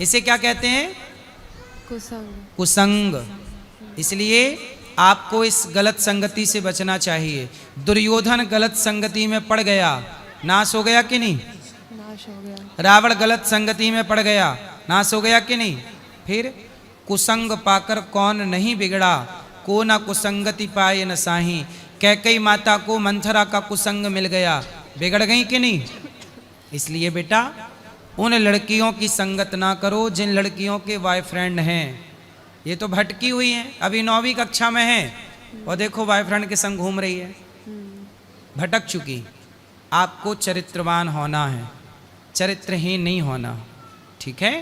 इसे क्या कहते हैं? कुसंग। कुसंग। इसलिए आपको इस गलत संगति से बचना चाहिए। दुर्योधन गलत संगति में पड़ गया, नाश हो गया कि नहीं? नाश हो गया। रावण गलत संगति में पड़ गया, नाश हो गया कि नहीं? फिर कुसंग पाकर कौन नहीं बिगड़ा, को ना कुसंगति पाए न साही। कैकई माता को मंथरा का कुसंग मिल गया, बिगड़ गई कि नहीं? इसलिए बेटा उन लड़कियों की संगत ना करो जिन लड़कियों के बॉयफ्रेंड हैं। ये तो भटकी हुई हैं, अभी 9वीं कक्षा में है और देखो बॉयफ्रेंड के संग घूम रही है, भटक चुकी। आपको चरित्रवान होना है, चरित्रहीन नहीं होना। ठीक है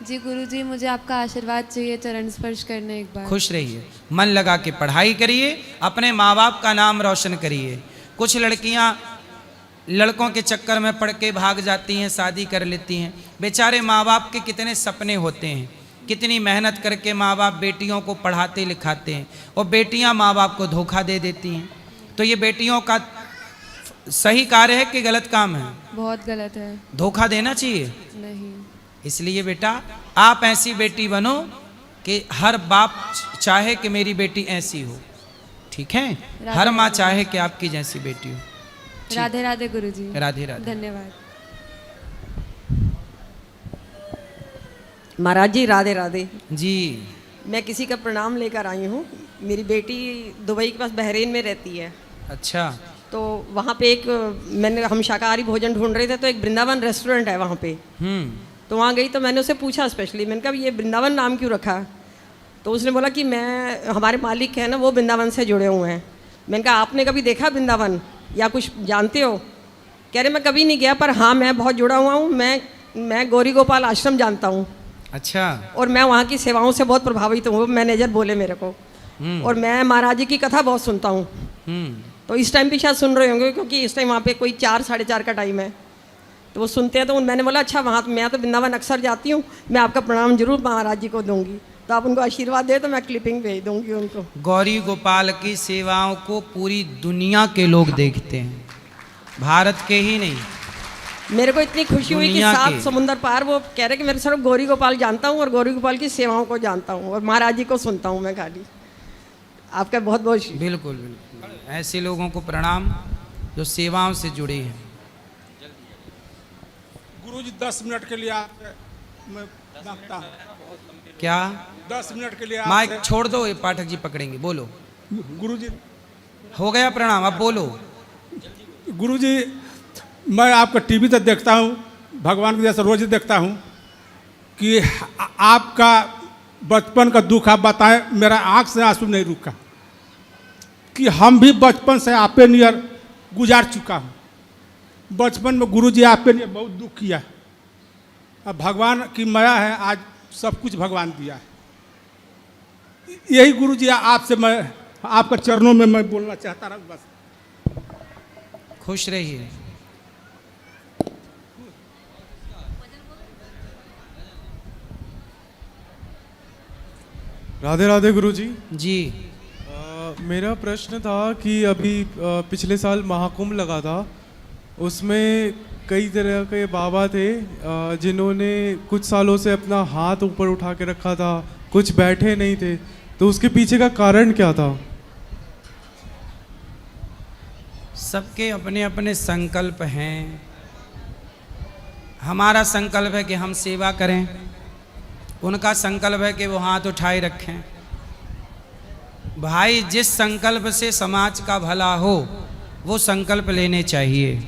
जी गुरुजी, मुझे आपका आशीर्वाद चाहिए चरण स्पर्श करने एक बार। खुश रहिए, मन लगा के पढ़ाई करिए, अपने माँ बाप का नाम रोशन करिए। कुछ लड़कियाँ लड़कों के चक्कर में पड़ के भाग जाती हैं, शादी कर लेती हैं। बेचारे माँ बाप के कितने सपने होते हैं, कितनी मेहनत करके माँ बाप बेटियों को पढ़ाते लिखाते हैं और बेटियाँ माँ बाप को धोखा दे देती हैं। तो ये बेटियों का सही कार्य है कि गलत काम है? बहुत गलत है। धोखा देना चाहिए नहीं। इसलिए बेटा आप ऐसी बेटी बनो कि हर बाप चाहे कि मेरी बेटी ऐसी हो। ठीक है, हर माँ चाहे कि आपकी जैसी बेटी हो। राधे राधे गुरुजी। राधे राधे। धन्यवाद। महाराज जी राधे राधे जी। मैं किसी का प्रणाम लेकर आई हूँ। मेरी बेटी दुबई के पास बहरीन में रहती है। अच्छा। तो वहाँ पे एक मैंने हम शाकाहारी भोजन ढूंढ रहे थे, तो एक वृंदावन रेस्टोरेंट है वहाँ पे। तो वहाँ गई तो मैंने उससे पूछा स्पेशली, मैंने कहा ये वृंदावन नाम क्यों रखा? तो उसने बोला कि मैं हमारे मालिक है ना वो वृंदावन से जुड़े हुए हैं। मैंने कहा आपने कभी देखा वृंदावन या कुछ जानते हो? कह रहे मैं कभी नहीं गया, पर हाँ मैं बहुत जुड़ा हुआ हूँ, मैं गौरी गोपाल आश्रम जानता हूँ। अच्छा। और मैं वहाँ की सेवाओं से बहुत प्रभावित हूँ, मैनेजर बोले मेरे को। और मैं महाराज जी की कथा बहुत सुनता हूँ। तो इस टाइम भी शायद सुन रहे होंगे, क्योंकि इस टाइम वहाँ पे कोई 4 साढ़े 4 का टाइम है। तो वो सुनते हैं, तो मैंने बोला अच्छा वहाँ मैं तो वृंदावन अक्सर जाती हूँ, मैं आपका प्रणाम जरूर महाराज जी को दूंगी, तो आप उनको आशीर्वाद दे तो मैं क्लिपिंग भेज दूंगी उनको। गौरी गोपाल की सेवाओं को पूरी दुनिया के लोग देखते हैं, भारत के ही नहीं। मेरे को इतनी खुशी हुई कि 7 समुंदर पार वो कह रहे कि मेरे सिर्फ गौरी गोपाल जानता हूँ और गौरी गोपाल की सेवाओं को जानता हूँ और महाराज जी को सुनता हूँ मैं खाली। आपका बहुत बहुत बिल्कुल बिल्कुल, ऐसे लोगों को प्रणाम जो सेवाओं से जुड़े हैं। गुरुजी 10 मिनट के लिए आप मैं मांगता हूँ। क्या 10 मिनट के लिए माइक छोड़ दो, ये पाठक जी पकड़ेंगे। बोलो। गुरुजी हो गया प्रणाम, अब बोलो। गुरुजी मैं आपका टीवी तो देखता हूँ, भगवान की जैसे रोज देखता हूँ कि आपका बचपन का दुख आप बताएं, मेरा आँख से आंसू नहीं रुका कि हम भी बचपन से आपे नियर गुजार चुका हूँ। बचपन में गुरुजी आपके लिए बहुत दुख किया, अब भगवान की माया है, आज सब कुछ भगवान दिया है। यही गुरुजी आपसे मैं आपका चरणों में मैं बोलना चाहता रहा बस। खुश रहिए। राधे राधे गुरुजी। जी। मेरा प्रश्न था कि अभी पिछले साल महाकुंभ लगा था, उसमें कई तरह के बाबा थे जिन्होंने कुछ सालों से अपना हाथ ऊपर उठा के रखा था, कुछ बैठे नहीं थे, तो उसके पीछे का कारण क्या था? सबके अपने अपने संकल्प हैं। हमारा संकल्प है कि हम सेवा करें, उनका संकल्प है कि वो हाथ उठाए रखें। भाई, जिस संकल्प से समाज का भला हो वो संकल्प लेने चाहिए,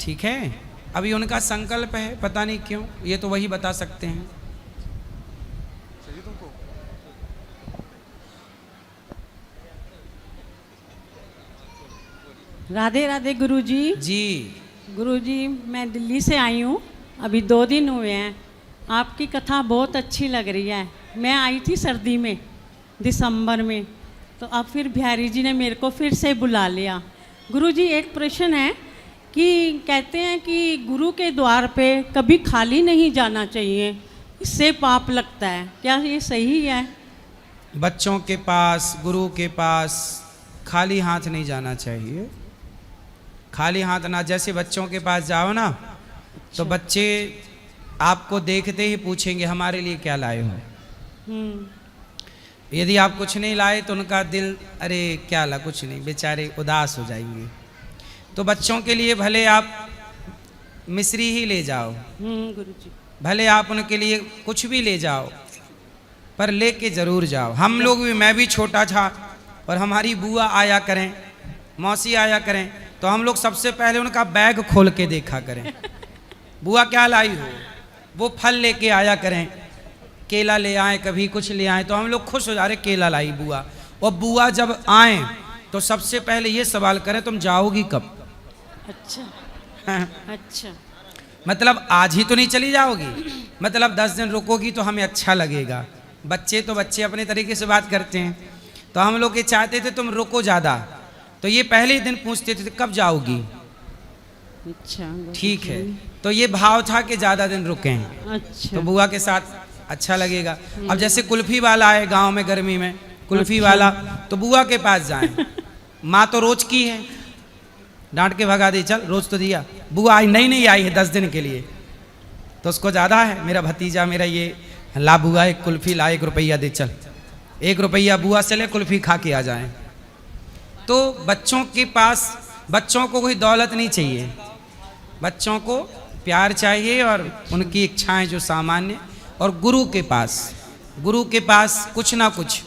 ठीक है। अभी उनका संकल्प है, पता नहीं क्यों, ये तो वही बता सकते हैं। राधे राधे गुरुजी। जी। गुरुजी, मैं दिल्ली से आई हूँ, अभी 2 दिन हुए हैं। आपकी कथा बहुत अच्छी लग रही है। मैं आई थी सर्दी में, दिसंबर में, तो अब फिर बिहारी जी ने मेरे को फिर से बुला लिया। गुरुजी, एक प्रश्न है कि कहते हैं कि गुरु के द्वार पे कभी खाली नहीं जाना चाहिए, इससे पाप लगता है, क्या ये सही है? बच्चों के पास, गुरु के पास खाली हाथ नहीं जाना चाहिए। खाली हाथ ना, जैसे बच्चों के पास जाओ ना, तो बच्चे आपको देखते ही पूछेंगे हमारे लिए क्या लाए हो। यदि आप कुछ नहीं लाए तो उनका दिल, अरे क्या ला, कुछ नहीं, बेचारे उदास हो जाएंगे। तो बच्चों के लिए भले आप मिश्री ही ले जाओ, गुरुजी, भले आप उनके लिए कुछ भी ले जाओ, पर लेके जरूर जाओ। हम लोग भी, मैं भी छोटा था और हमारी बुआ आया करें, मौसी आया करें, तो हम लोग सबसे पहले उनका बैग खोल के देखा करें, बुआ क्या लाई हो। वो फल लेके आया करें, केला ले आए, कभी कुछ ले आए, तो हम लोग खुश हो जा रहे, केला लाई बुआ। और बुआ जब आए तो सबसे पहले ये सवाल करें, तुम जाओगी कब? अच्छा। अच्छा। मतलब आज ही तो नहीं चली जाओगी, मतलब 10 दिन रुकोगी तो हमें अच्छा लगेगा। बच्चे तो बच्चे अपने तरीके से बात करते हैं, तो हम लोग ये चाहते थे तुम रुको ज़्यादा, तो ये पहले ही दिन पूछते थे कब जाओगी। अच्छा, ठीक है, तो ये भाव था कि ज़्यादा दिन रुकें। अच्छा। तो बुआ के साथ अच्छा लगेगा। अब जैसे कुल्फी वाला है गांव में गर्मी में, कुल्फी वाला, तो बुआ के पास जाएं। माँ तो रोज की है, डांट के भगा दी, चल रोज तो दिया। बुआ आई नहीं आई है 10 दिन के लिए, तो उसको ज़्यादा है, मेरा भतीजा मेरा ये ला बुआ एक कुल्फी ला, 1 रुपया दे, चल 1 रुपया बुआ से ले, कुल्फी खा के आ जाएं। तो बच्चों के पास, बच्चों को कोई दौलत नहीं चाहिए, बच्चों को प्यार चाहिए और उनकी इच्छाएं जो सामान्य। और गुरु के पास कुछ ना कुछ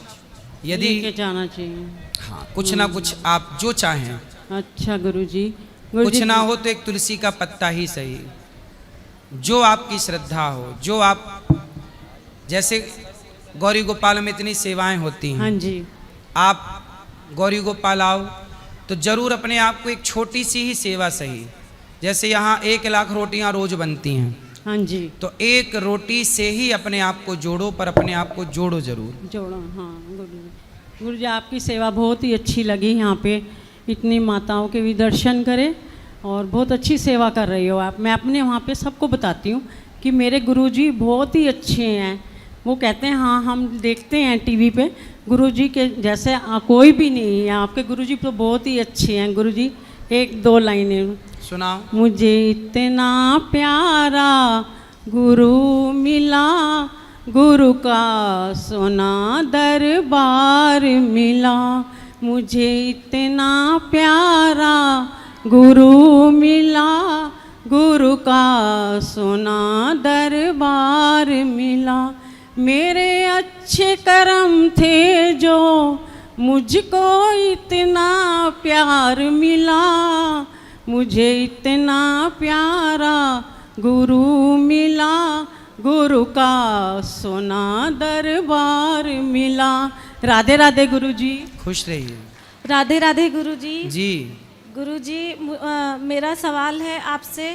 यदि लेके जाना चाहिए। हाँ, कुछ ना कुछ आप जो चाहें। अच्छा गुरुजी। कुछ ना हो तो एक तुलसी का पत्ता ही सही, जो आपकी श्रद्धा हो, जो आप, जैसे गौरी गोपाल में इतनी सेवाएं होती हैं। हाँ जी। आप गौरी गोपाल आओ तो जरूर अपने आप को एक छोटी सी ही सेवा सही, जैसे यहाँ 1 लाख रोटियाँ रोज बनती हैं। हाँ जी। तो 1 रोटी से ही अपने आप को जोड़ो, पर अपने आप को जोड़ो जरूर। जोड़ो, हाँ गुरुजी। गुरुजी, आपकी सेवा बहुत ही अच्छी लगी, यहाँ पे इतनी माताओं के भी दर्शन करें और बहुत अच्छी सेवा कर रही हो आप। मैं अपने वहाँ पे सबको बताती हूँ कि मेरे गुरुजी बहुत ही अच्छे हैं। वो कहते हैं हाँ, हम देखते हैं टीवी पे, गुरुजी के जैसे कोई भी नहीं है, आपके गुरुजी तो बहुत ही अच्छे हैं। गुरुजी, 1-2 लाइनें सुनाओ। मुझे इतना प्यारा गुरु मिला, गुरु का सोना दरबार मिला। मुझे इतना प्यारा गुरु मिला, गुरु का सोना दरबार मिला। मेरे अच्छे कर्म थे जो मुझको इतना प्यार मिला, मुझे इतना प्यारा गुरु मिला, गुरु का सोना दरबार मिला। राधे राधे गुरुजी। खुश रहिए। राधे राधे गुरुजी। जी। गुरुजी, मेरा सवाल है आपसे,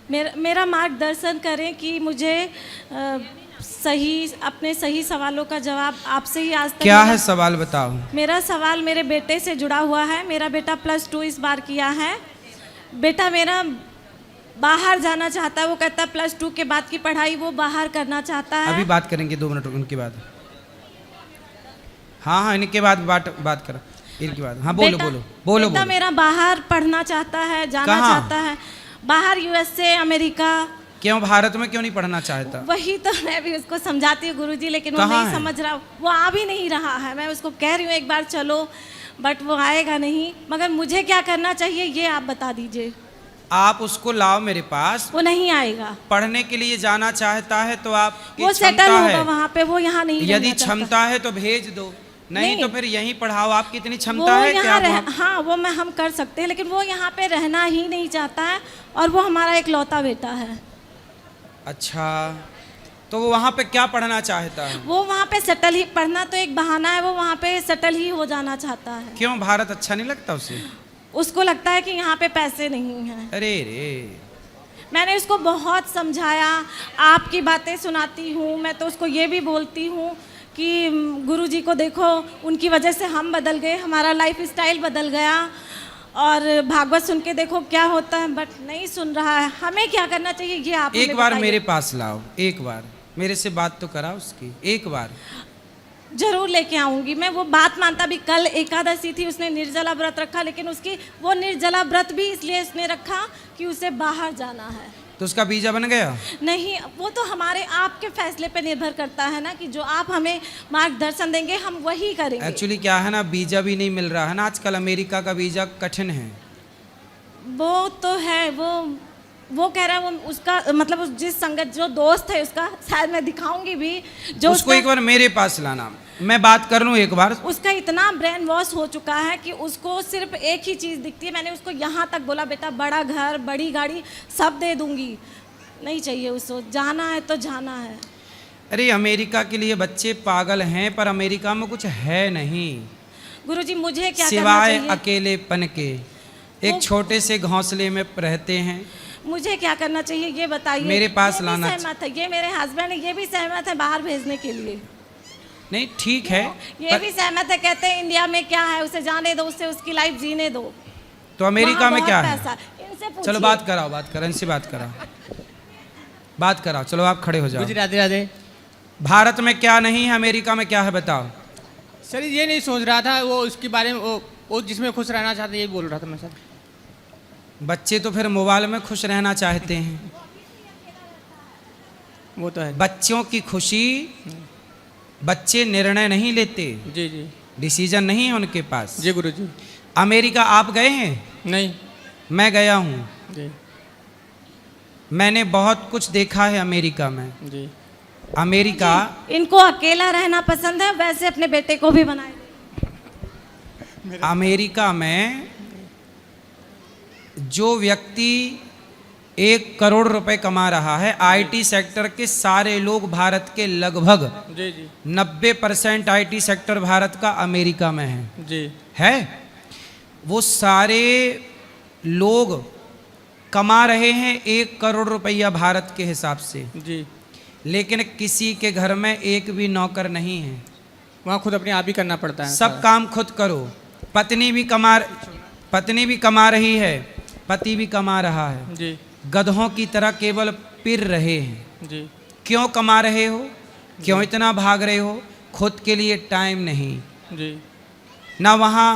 मेरा मार्गदर्शन करें कि मुझे अपने सही सवालों का जवाब आपसे ही आज तक क्या मिला। है सवाल बताओ। मेरा सवाल मेरे बेटे से जुड़ा हुआ है। मेरा बेटा +2 इस बार किया है। बेटा मेरा बाहर जाना चाहता है। वो कहता है +2 के बाद की पढ़ाई वो बाहर करना चाहता है। अभी बात करेंगे 2 मिनट उनके बाद। हाँ इनके बाद बात करो इनके बाद। हाँ बोलो बोलो बोलो बेटा बोलो। मेरा बाहर पढ़ना चाहता है, जाना कहाँ? चाहता है बाहर, USA, अमेरिका। क्यों भारत में क्यों नहीं पढ़ना चाहता? वही तो मैं भी उसको समझाती हूँ गुरुजी, लेकिन वो कहाँ नहीं है? समझ रहा। वो आ भी नहीं रहा है। मैं उसको कह रही हूँ एक बार चलो, बट वो आएगा नहीं। मगर मुझे क्या करना चाहिए ये आप बता दीजिए। आप उसको लाओ मेरे पास। वो नहीं आएगा। पढ़ने के लिए जाना चाहता है तो आप वो सेटल होगा वहाँ पे, वो यहाँ नहीं यदि रहना चाहता। क्षमता है तो भेज दो, नहीं तो फिर यहीं पढ़ाओ। आपकी इतनी वो क्षमता है क्या? यहाँ हाँ वो हम कर सकते हैं, लेकिन वो यहाँ पे रहना ही नहीं चाहता है और वो हमारा इकलौता बेटा है। अच्छा, तो वो वहाँ पे क्या पढ़ना चाहता है? वो वहाँ पे सेटल ही, पढ़ना तो एक बहाना है, वो वहाँ पे सेटल ही हो जाना चाहता है। क्यों भारत अच्छा नहीं लगता उसे? उसको लगता है कि यहाँ पे पैसे नहीं हैं। अरे रे, मैंने उसको बहुत समझाया, आपकी बातें सुनाती हूँ। मैं तो उसको ये भी बोलती हूँ कि गुरुजी को देखो, उनकी वजह से हम बदल गए, हमारा लाइफ स्टाइल बदल गया, और भागवत सुन के देखो क्या होता है, बट नहीं सुन रहा है। हमें क्या करना चाहिए ये आप एक बार मेरे पास लाओ, एक बार मेरे से बात तो करा उसकी, एक बार। जरूर लेके आऊंगी मैं। वो बात मानता भी। कल एकादशी थी, उसने निर्जला व्रत रखा, लेकिन उसकी वो निर्जला व्रत भी इसलिए उसने रखा कि उसे बाहर जाना है। तो उसका वीजा बन गया? नहीं, वो तो हमारे आपके फैसले पे निर्भर करता है ना, कि जो आप हमें मार्गदर्शन देंगे हम वही करेंगे। एक्चुअली क्या है ना, वीजा भी नहीं मिल रहा है ना आजकल, अमेरिका का वीजा कठिन है। वो तो है, वो कह रहा है, वो उसका मतलब जिस संगत जो दोस्त है उसका, शायद मैं दिखाऊंगी भी, जो उसको एक बार मेरे पास लाना, मैं बात कर लूँ एक बार। उसका इतना ब्रेन वॉश हो चुका है कि उसको सिर्फ एक ही चीज़ दिखती है। मैंने उसको यहाँ तक बोला, बेटा बड़ा घर, बड़ी गाड़ी सब दे दूंगी, नहीं चाहिए उसको, जाना है तो जाना है। अरे अमेरिका के लिए बच्चे पागल हैं, पर अमेरिका में कुछ है नहीं गुरुजी। मुझे क्या सिवाय करना चाहिए? अकेलेपन के। एक छोटे से घोंसले में रहते हैं। मुझे क्या करना चाहिए ये बताइए। मेरे पास ये भी लाना सहमत है, ये मेरे हस्बैंड है, ये भी सहमत है बाहर भेजने के लिए। नहीं ठीक है, ये भी सहमत है, कहते हैं इंडिया में क्या है, उसे जाने दो, उसे उसकी लाइफ जीने दो। तो अमेरिका में क्या है? इनसे पूछिए। चलो बात कराओ, बात करो, इनसे बात कराओ, चलो आप खड़े हो जाओ। राधे राधे। भारत में क्या नहीं है, अमेरिका में क्या है बताओ। सर ये नहीं सोच रहा था, वो उसके बारे में, वो जिसमें खुश रहना चाहते ये बोल रहा था मैं सर। बच्चे तो फिर मोबाइल में खुश रहना चाहते हैं। वो तो है। बच्चों की खुशी, बच्चे निर्णय नहीं लेते। जी जी। डिसीजन नहीं है उनके पास। जी गुरुजी। अमेरिका आप गए हैं? नहीं। मैं गया हूँ। जी। मैंने बहुत कुछ देखा है अमेरिका में जी। अमेरिका इनको अकेला रहना पसंद है, वैसे अपने बेटे को भी बनाए। अमेरिका में जो व्यक्ति 1 करोड़ रुपए कमा रहा है, आईटी सेक्टर के सारे लोग भारत के लगभग जी जी 90% आईटी सेक्टर भारत का अमेरिका में है जी है। वो सारे लोग कमा रहे हैं 1 करोड़ रुपया भारत के हिसाब से जी, लेकिन किसी के घर में एक भी नौकर नहीं है। वहाँ खुद अपने आप ही करना पड़ता है, सब काम खुद करो। पत्नी भी कमा रही है, पति भी कमा रहा है जी गधों की तरह केवल पिर रहे हैं जी। क्यों कमा रहे हो, क्यों इतना भाग रहे हो? खुद के लिए टाइम नहीं जी। ना वहाँ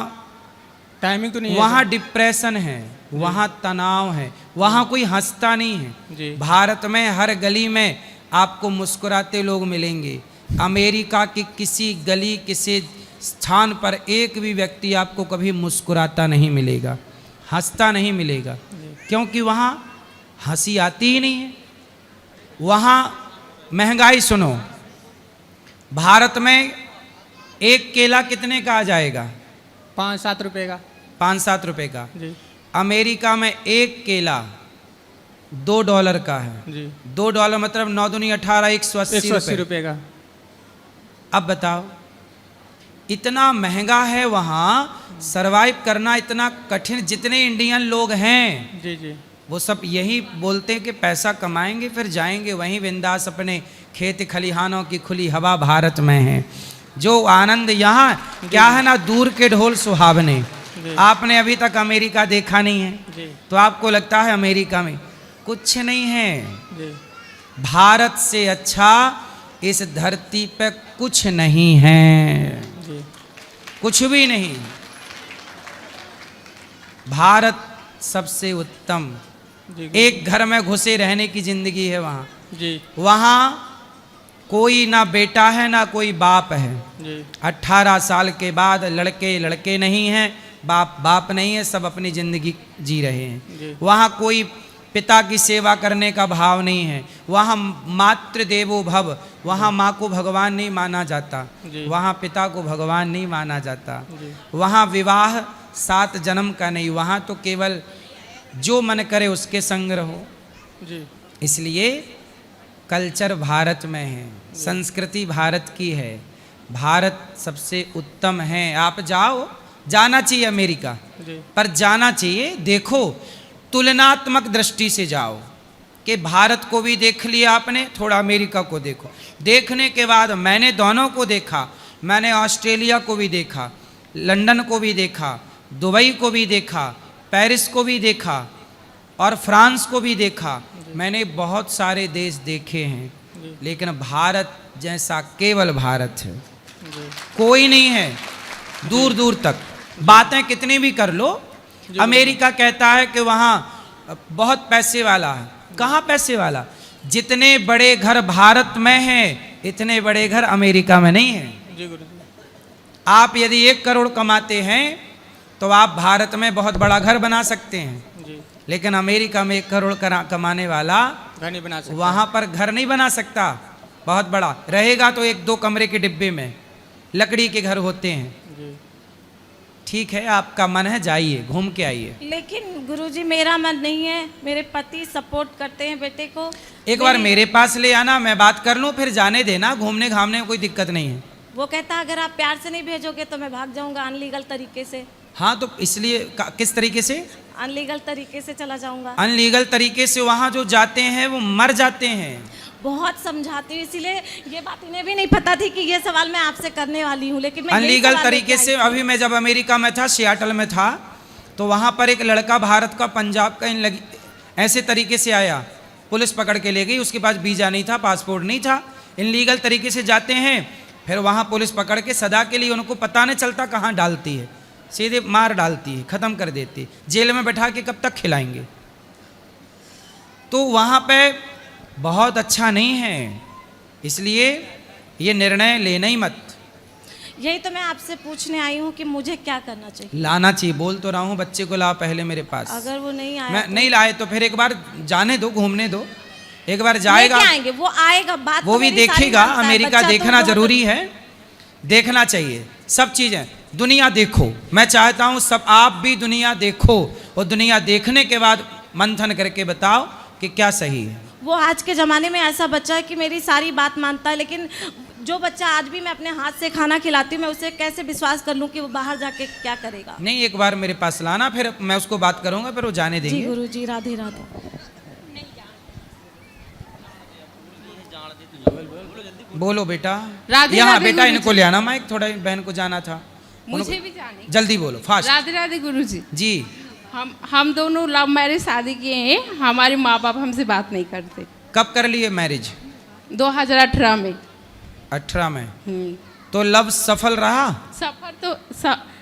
टाइमिंग तो नहीं है, वहाँ डिप्रेशन है, वहाँ तनाव है, वहाँ कोई हंसता नहीं है जी। भारत में हर गली में आपको मुस्कुराते लोग मिलेंगे। अमेरिका की किसी गली किसी स्थान पर एक भी व्यक्ति आपको कभी मुस्कुराता नहीं मिलेगा, हंसता नहीं मिलेगा, क्योंकि वहाँ हंसी आती ही नहीं है। वहाँ महंगाई सुनो, भारत में एक केला कितने का आ जाएगा? 5-7 रुपए का। 5-7 रुपए का जी अमेरिका में एक केला $2 का है जी। $2 मतलब 9 दूनी 18, 180 रुपए का। अब बताओ, इतना महंगा है वहाँ, सरवाइव करना इतना कठिन। जितने इंडियन लोग हैं जी जी वो सब यही बोलते हैं कि पैसा कमाएंगे फिर जाएंगे वहीं बिंदास अपने खेत खलिहानों की खुली हवा भारत में है। जो आनंद यहाँ क्या है ना, दूर के ढोल सुहावने। आपने अभी तक अमेरिका देखा नहीं है तो आपको लगता है अमेरिका में कुछ नहीं है। भारत से अच्छा इस धरती पे कुछ नहीं है, कुछ भी नहीं। भारत सबसे उत्तम। एक घर में घुसे रहने की जिंदगी है वहाँ। वहाँ कोई ना बेटा है ना कोई बाप है। 18 साल के बाद लड़के लड़के नहीं हैं, बाप बाप नहीं है, सब अपनी जिंदगी जी रहे हैं। वहाँ कोई पिता की सेवा करने का भाव नहीं है। वहाँ मातृदेवो भव, वहाँ माँ को भगवान नहीं माना जाता, वहाँ पिता को भगवान नहीं माना जाता। वहाँ विवाह 7 जन्म का नहीं, वहाँ तो केवल जो मन करे उसके संग रहो। इसलिए कल्चर भारत में है, संस्कृति भारत की है, भारत सबसे उत्तम है। आप जाओ, जाना चाहिए अमेरिका, पर जाना चाहिए देखो तुलनात्मक दृष्टि से जाओ कि भारत को भी देख लिया आपने, थोड़ा अमेरिका को देखो। देखने के बाद मैंने दोनों को देखा, मैंने ऑस्ट्रेलिया को भी देखा, लंदन को भी देखा, दुबई को भी देखा, पेरिस को भी देखा और फ्रांस को भी देखा। मैंने बहुत सारे देश देखे हैं, लेकिन भारत जैसा केवल भारत है, कोई नहीं है दूर दूर तक। बातें कितनी भी कर लो, अमेरिका कहता है कि वहाँ बहुत पैसे वाला है। कहाँ पैसे वाला? जितने बड़े घर भारत में हैं इतने बड़े घर अमेरिका में नहीं हैं। आप यदि 1 करोड़ कमाते हैं तो आप भारत में बहुत बड़ा घर बना सकते हैं, लेकिन अमेरिका में 1 करोड़ कमाने वाला घर नहीं बना सकता, वहाँ पर घर नहीं बना सकता। बहुत बड़ा रहेगा तो 1-2 कमरे के डिब्बे में, लकड़ी के घर होते हैं। ठीक है, आपका मन है जाइए, घूम के आइए। लेकिन गुरुजी मेरा मन नहीं है, मेरे पति सपोर्ट करते हैं बेटे को। एक बार मेरे पास ले आना, मैं बात कर लूँ, फिर जाने देना। घूमने घामने में कोई दिक्कत नहीं है। वो कहता है अगर आप प्यार से नहीं भेजोगे तो मैं भाग जाऊंगा अनलीगल तरीके से। हाँ, तो इसलिए किस तरीके से? अनलीगल तरीके से चला जाऊंगा। अनलीगल तरीके से वहाँ जो जाते हैं वो मर जाते हैं। बहुत समझाती हूँ, इसीलिए ये बात इन्हें भी नहीं पता थी कि ये सवाल मैं आपसे करने वाली हूँ, लेकिन मैं अनलीगल तरीके से। अभी मैं जब अमेरिका में था, सियाटल में था, तो वहाँ पर एक लड़का भारत का, पंजाब का, ऐसे तरीके से आया, पुलिस पकड़ के ले गई। उसके पास वीज़ा नहीं था, पासपोर्ट नहीं था, इनलीगल तरीके से जाते हैं। फिर वहाँ पुलिस पकड़ के सदा के लिए, उनको पता नहीं चलता कहाँ डालती है, सीधे मार डालती है, ख़त्म कर देती है। जेल में बैठा के कब तक खिलाएंगे? तो वहाँ पे बहुत अच्छा नहीं है, इसलिए ये निर्णय लेना ही मत। यही तो मैं आपसे पूछने आई हूँ कि मुझे क्या करना चाहिए। लाना चाहिए, बोल तो रहा हूँ, बच्चे को लाओ पहले मेरे पास। अगर वो नहीं आया मैं नहीं लाए तो फिर एक बार जाने दो, घूमने दो, एक बार जाएगा, आएंगे, वो आएगा, बात वो भी देखेगा। अमेरिका देखना जरूरी है, देखना चाहिए सब चीज़ें, दुनिया देखो। मैं चाहता हूँ सब आप भी दुनिया देखो, और दुनिया देखने के बाद मंथन करके बताओ कि क्या सही है। वो आज के ज़माने में ऐसा बच्चा है कि मेरी सारी बात मानता है, लेकिन जो बच्चा आज भी मैं अपने हाथ से खाना खिलाती हूँ, मैं उसे कैसे विश्वास कर लूँ कि वो बाहर जाके क्या करेगा। नहीं, एक बार मेरे पास लाना, फिर मैं उसको बात करूँगा, फिर वो जाने देंगे। जी गुरुजी, राधे राधे। बोलो बेटा, राधे यहाँ राधे बेटा, गुरुजी। इनको ले आना माइक, थोड़ा बहन को जाना था। मुझे भी जाने। जल्दी बोलो, फास्ट। राधे राधे गुरुजी। जी, हम दोनों लव मैरिज शादी किए हैं, हमारे माँ बाप हमसे बात नहीं करते। कब कर लिए मैरिज? 2018 में। 18 में। तो लव सफल रहा?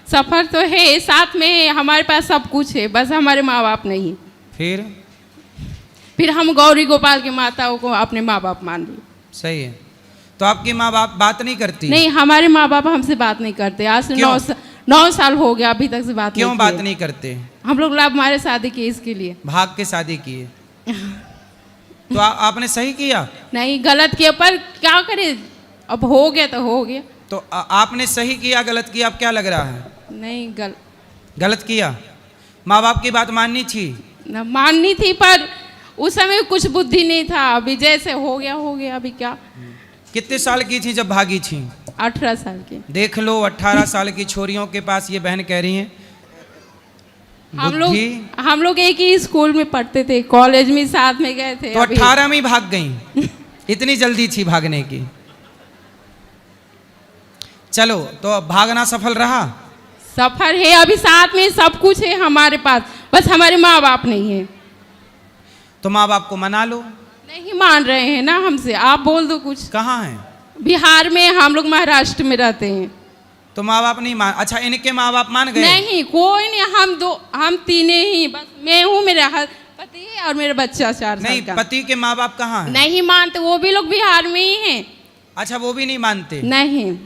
सफर तो है, साथ में हमारे पास सब कुछ है, बस हमारे माँ बाप नहीं। फिर हम गौरी गोपाल की माताओं को अपने माँ बाप मान लिए। सही है। तो आपकी माँ बाप बात नहीं करती? नहीं, हमारे माँ बाप हमसे बात नहीं करते। आज से 9 साल हो गया, अभी तक से बात क्यों बात नहीं करते? हम लोग लव मैरिज शादी की, इसके लिए। भाग के शादी किए? तो आपने सही किया? नहीं, गलत किया, पर क्या करे, अब हो गया तो हो गया। तो आपने सही किया, गलत किया, अब क्या लग रहा है? नहीं, गलत किया। माँ बाप की बात माननी थी? माननी थी, पर उस समय कुछ बुद्धि नहीं था। अभी जैसे हो गया, अभी क्या। कितने साल की थी जब भागी थी? 18 साल की। देख लो, 18 साल की छोरियों के पास ये बहन कह रही हैं। हम लोग एक ही स्कूल में पढ़ते थे, कॉलेज में साथ में गए थे। तो 18 में ही भाग गई? इतनी जल्दी थी भागने की। चलो तो भागना सफल रहा? सफर है, अभी साथ में सब कुछ है हमारे पास, बस हमारे माँ बाप नहीं है। तो माँ बाप को मना लो। नहीं मान रहे हैं ना हमसे, आप बोल दो कुछ। कहाँ हैं? बिहार में, हम लोग महाराष्ट्र में रहते हैं। तो माँ बाप नहीं मान? अच्छा, इनके माँ बाप मान गए? नहीं, कोई नहीं, हम तीने ही, बस मैं हूँ, मेरा पति है और मेरा बच्चा 4 साल नहीं, का। पति के माँ बाप कहाँ हैं? नहीं मानते, वो भी लोग बिहार में ही हैं। अच्छा, वो भी नहीं मानते? नहीं,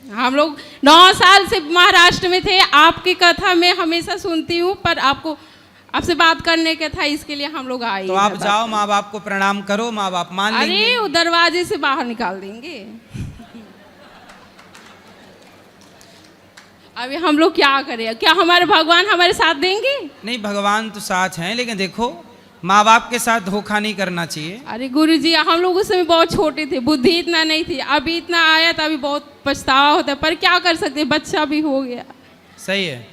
हम लोग 9 साल से महाराष्ट्र में थे। आपकी कथा मैं हमेशा सुनती हूँ, पर आपसे बात करने का था, इसके लिए हम लोग आए। तो आप जाओ, माँ बाप को प्रणाम करो, माँ बाप मान लेंगे। अरे वो दरवाजे से बाहर निकाल देंगे। अभी हम लोग क्या करें? क्या हमारे भगवान हमारे साथ देंगे? नहीं, भगवान तो साथ हैं, लेकिन देखो माँ बाप के साथ धोखा नहीं करना चाहिए। अरे गुरुजी, हम लोग उस समय बहुत छोटे थे, बुद्धि इतना नहीं थी, अभी इतना आया तो अभी बहुत पछतावा होता है, पर क्या कर सकते, बच्चा भी हो गया। सही है।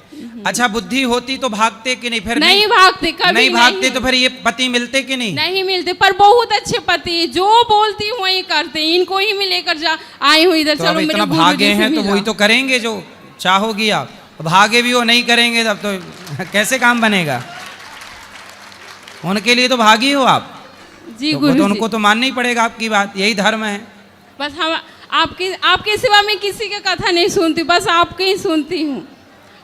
अच्छा, बुद्धि होती तो भागते कि नहीं? फिर नहीं भागते, कभी नहीं भागते। तो फिर ये पति मिलते कि नहीं? नहीं मिलते, पर बहुत अच्छे पति, जो बोलती हूँ वही करते। इनको ही मैं लेकर आई हूँ इधर। तो चलो, अब मेरे इतना भागे हैं तो वही तो करेंगे जो चाहोगी आप। भागे भी वो नहीं करेंगे तब तो कैसे काम बनेगा? उनके लिए तो भागी हो आप जी तो, गुरुजी। तो उनको तो मानना ही पड़ेगा आपकी बात, यही धर्म है। बस हम आपके सिवा मैं किसी का कथा नहीं सुनती, बस आपके ही सुनती हूँ।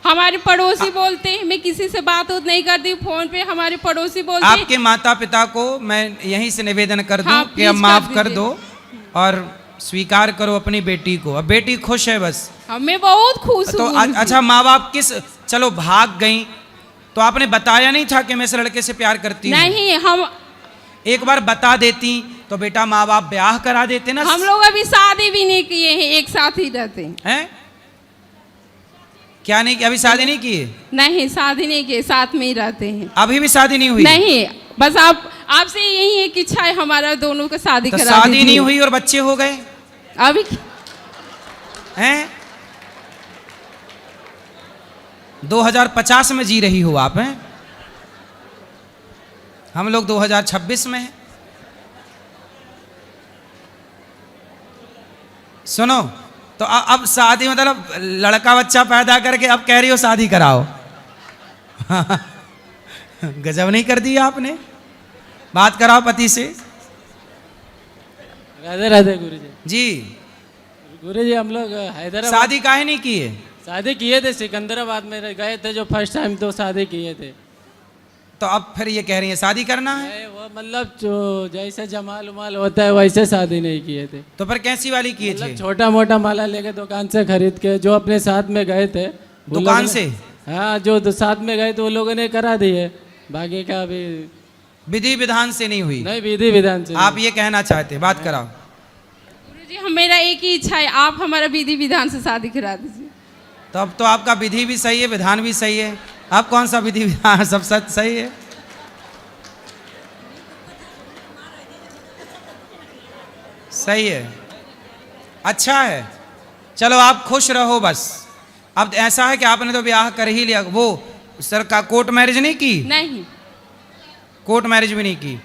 हमारे पड़ोसी बोलते हैं, मैं किसी से बात नहीं करती, फोन पे हमारे पड़ोसी बोलते हैं। आपके माता पिता को मैं यहीं से निवेदन कर दूं हाँ, कि अब माफ कर दो और स्वीकार करो अपनी बेटी को। अब बेटी खुश है बस। मैं बहुत खुश तो हूँ। अच्छा, माँ बाप चलो भाग गई तो आपने बताया नहीं था कि मैं इस लड़के से प्यार करती हूँ? नहीं, हम एक बार बता देती तो बेटा माँ बाप ब्याह करा देते ना। हम लोग अभी शादी भी नहीं किए हैं, एक साथ ही रहते हैं। क्या नहीं? अभी शादी नहीं की? नहीं, शादी नहीं किए, साथ में ही रहते हैं। अभी भी शादी नहीं हुई? नहीं, बस आपसे यही एक इच्छा है हमारा, दोनों का शादी तो करा शादी दीजिए। नहीं हुई और बच्चे हो गए अभी हैं? 2050 में जी रही हो आप, हैं? हम लोग 2026 में हैं। सुनो, तो अब शादी मतलब लड़का बच्चा पैदा करके अब कह रही हो शादी कराओ। गजब नहीं कर दी आपने। बात कराओ पति से। राधे राधे गुरुजी। जी गुरुजी, हम लोग हैदराबाद शादी काहे नहीं किए? शादी किए थे, सिकंदराबाद में गए थे जो फर्स्ट टाइम, तो शादी किए थे। तो अब फिर ये कह रही है शादी करना है? वो मतलब जो जैसे जमाल उमाल होता है वैसे शादी नहीं किए थे। तो फिर कैसी वाली किए थे? छोटा मोटा माला लेके दुकान से खरीद के, जो अपने साथ में गए थे दुकान से? हाँ, जो साथ में गए थे वो लोगों ने करा दिए, बाकी का अभी विधि विधान से नहीं हुई? नहीं, विधि विधान से। आप ये कहना चाहते, बात कराओ। गुरुजी, मेरा एक ही इच्छा है, आप हमारा विधि विधान से शादी करा दीजिए। तो अब तो आपका विधि भी सही है, विधान भी सही है। अब कौन सा विधि विधान? सब सच सही है। सही है, अच्छा है। चलो आप खुश रहो बस। अब ऐसा है कि आपने तो ब्याह कर ही लिया। वो सर का कोर्ट मैरिज नहीं की? नहीं, कोर्ट मैरिज भी नहीं की,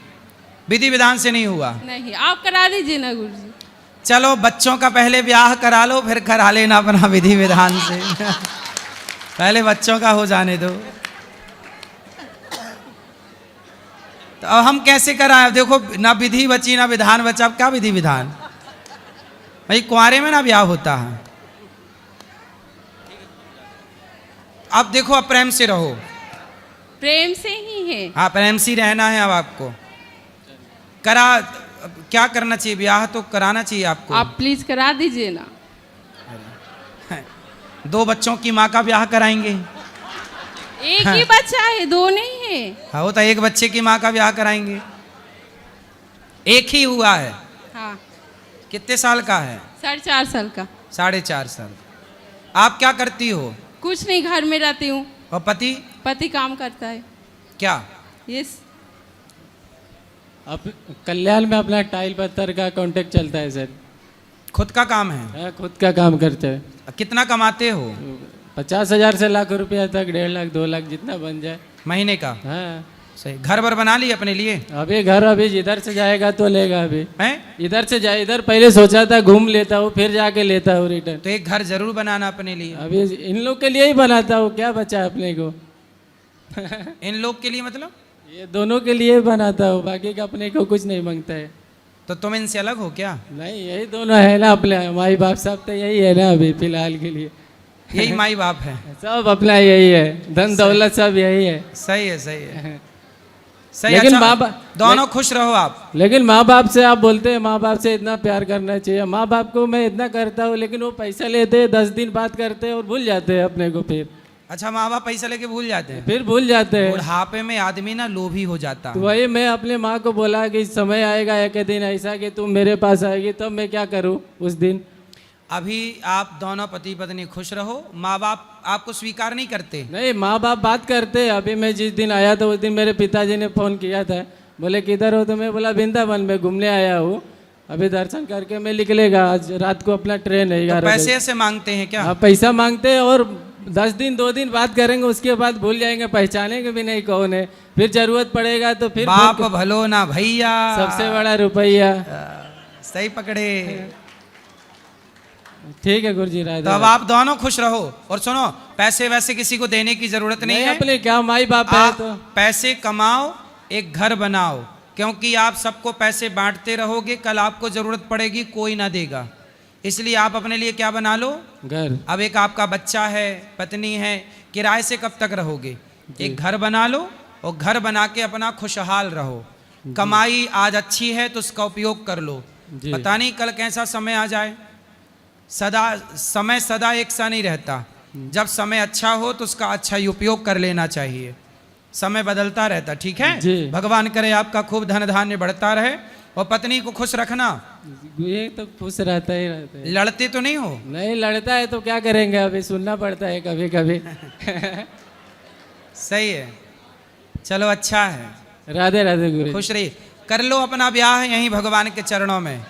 विधि विधान से नहीं हुआ? नहीं, आप करा दीजिए ना गुरुजी। चलो बच्चों का पहले ब्याह करा लो, फिर करा लेना अपना विधि विधान से। पहले बच्चों का हो जाने दो। तो अब हम कैसे कराएं? देखो, ना विधि बची ना विधान बचा। अब क्या विधि विधान? भाई कुंवारे में ना ब्याह होता है। अब देखो, अब प्रेम से रहो। प्रेम से ही है। हाँ, प्रेम से रहना है। अब आपको क्या करना चाहिए? ब्याह तो कराना चाहिए आपको। आप प्लीज करा दीजिए ना। 2 बच्चों की माँ का ब्याह कराएंगे? एक ही बच्चा है, 2 नहीं है। हाँ, वो तो एक बच्चे की माँ का ब्याह कराएंगे। एक ही हुआ है? हाँ। कितने साल का है? 4.5 साल का। 4.5 साल। आप क्या करती हो? कुछ नहीं, घर में रहती हूँ। और पति? पति काम करता है। क्या? यस। अब कल्याण में अपना टाइल पत्थर का कॉन्टेक्ट चलता है सर। खुद का काम है? खुद का काम करते हैं। कितना कमाते हो? 50,000 से लाख रुपया तक, 1.5 लाख 2 लाख जितना बन जाए महीने का। हाँ। सही। घर वर बना ली अपने लिए? अभी घर अभी जिधर से जाएगा तो लेगा अभी। हैं? इधर से जाए, इधर पहले सोचा था घूम लेता हूँ फिर जाके लेता हूँ रिटर्न। तो एक घर जरूर बनाना अपने लिए। अभी इन लोग के लिए ही बनाता हूँ, क्या बचा अपने को। इन लोग के लिए मतलब? ये दोनों के लिए बनाता हूँ, बाकी का अपने को कुछ नहीं मांगता है। तो तुम इनसे अलग हो क्या? नहीं, यही दोनों है ना अपने माई बाप, सब तो यही है ना अभी फिलहाल के लिए। यही माई बाप है? सब अपना यही है, धन दौलत सब यही है। सही है, सही है, सही। लेकिन अच्छा, माँ बाप दोनों खुश रहो आप। लेकिन माँ बाप से आप बोलते हैं माँ बाप से इतना प्यार करना चाहिए। माँ बाप को मैं इतना करता हूँ, लेकिन वो पैसा लेते 10 दिन बात करते हैं और भूल जाते हैं अपने को फिर। अच्छा, माँ बाप पैसा लेके भूल जाते हैं? फिर भूल जाते हैं। बुढ़ापे में आदमी ना लोभी हो जाता तो है। वही मैं अपने माँ को बोला कि समय आएगा एक दिन ऐसा कि तुम मेरे पास आएगी, तब मैं क्या करूँ उस दिन। अभी आप दोनों पति पत्नी खुश रहो। माँ बाप आपको स्वीकार नहीं करते? नहीं, माँ बाप बात करते हैं। अभी मैं जिस दिन आया था उस दिन मेरे पिताजी ने फ़ोन किया था, बोले किधर हो? तो मैं बोला वृंदावन में घूमने आया हूँ, अभी दर्शन करके मैं निकलेगा, आज रात को अपना ट्रेन है 11 बजे। पैसे ऐसे मांगते हैं क्या? हाँ, पैसा मांगते हैं और 10 दिन 2 दिन बात करेंगे, उसके बाद भूल जाएंगे, पहचानेंगे भी नहीं कौन है। फिर जरूरत पड़ेगा तो फिर बाप भलो ना भैया, सबसे बड़ा रुपया। सही पकड़े। ठीक है गुरुजी, राधे। तो अब आप दोनों खुश रहो। और सुनो, पैसे वैसे किसी को देने की जरूरत नहीं है। अपने क्या माई बाप है तो पैसे कमाओ, एक घर बनाओ, क्योंकि आप सबको पैसे बांटते रहोगे, कल आपको जरूरत पड़ेगी कोई ना देगा। इसलिए आप अपने लिए क्या बना लो? घर। अब एक आपका बच्चा है, पत्नी है, किराए से कब तक रहोगे? एक घर बना लो और घर बना के अपना खुशहाल रहो। कमाई आज अच्छी है तो उसका उपयोग कर लो, पता नहीं कल कैसा समय आ जाए। समय सदा एक सा नहीं रहता। जब समय अच्छा हो तो उसका अच्छा ही उपयोग कर लेना चाहिए। समय बदलता रहता, ठीक है? भगवान करे आपका खूब धन धान्य बढ़ता रहे और पत्नी को खुश रखना। ये तो खुश रहता ही रहता है। लड़ते तो नहीं हो? नहीं, लड़ता है तो क्या करेंगे, अभी सुनना पड़ता है कभी कभी। सही है, चलो अच्छा है। राधे राधे गुरु। खुश रहिए। कर लो अपना ब्याह यहीं भगवान के चरणों में,